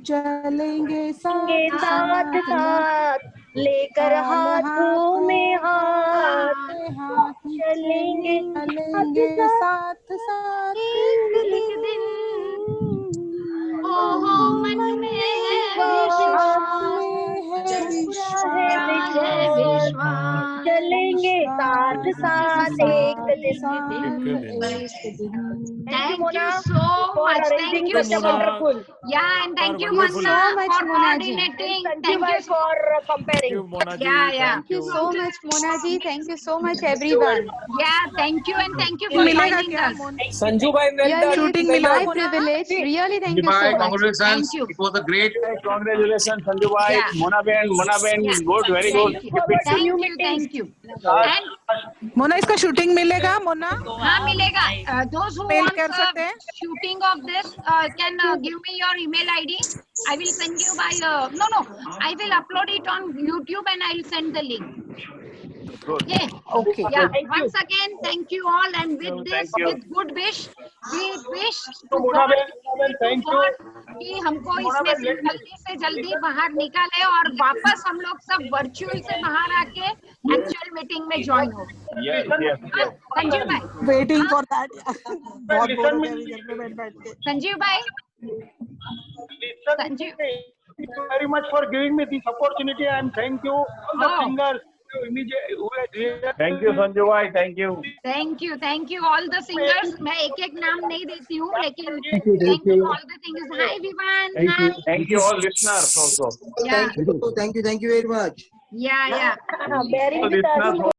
चलेंगे साथ साथ लेकर हाथों में हाथ, चलेंगे साथ साथ एक दिन। ओहो मन में है विश्वास, चलेंगे साथ साथ एक दिन। Thank you so much. Thank you so wonderful. Yeah, and thank you Manna for coordinating. Thank you for comparing. Yeah. Thank you so much Mona ji. Thank you so much everyone. Yeah, thank you and thank you for joining us. Sanju bhai, Shooting my privilege. Really, thank you so much. Congratulations. Thank you. It was a great. Congratulations Sanju bhai. Yeah. Mona ben, good, very good. Thank you. And Mona, इसका shooting मिलेगा मोना? हाँ मिलेगा। Those who Mail want कर सकते हैं? shooting of this can give me your email ID. I will send you by no. I will upload it on YouTube and I will send the link. Okay. Okay. Yeah. Once again, thank you all, and with this, with good wish, we wish to God, Thank you. कि हमको इसमें से जल्दी बाहर निकाले और वापस हम लोग सब वर्चुअल से बाहर आके एक्चुअल मीटिंग में ज्वाइन हो। संजीव भाई वेटिंग फॉर दैट। बहुत बोर हो Listen गया me. अभी घर पे बैठ के। संजीव भाई Thank you very much for giving me this opportunity and thank you all the singers who immediately. Thank you Sanju भाई, thank you. Thank you all the singers. मैं एक एक नाम नहीं देती हूँ लेकिन Thank you, thank you all the things. Hi Vivaan, hi. Thank you all listeners also. Yeah. Thank you very much. Yeah. bearing with us.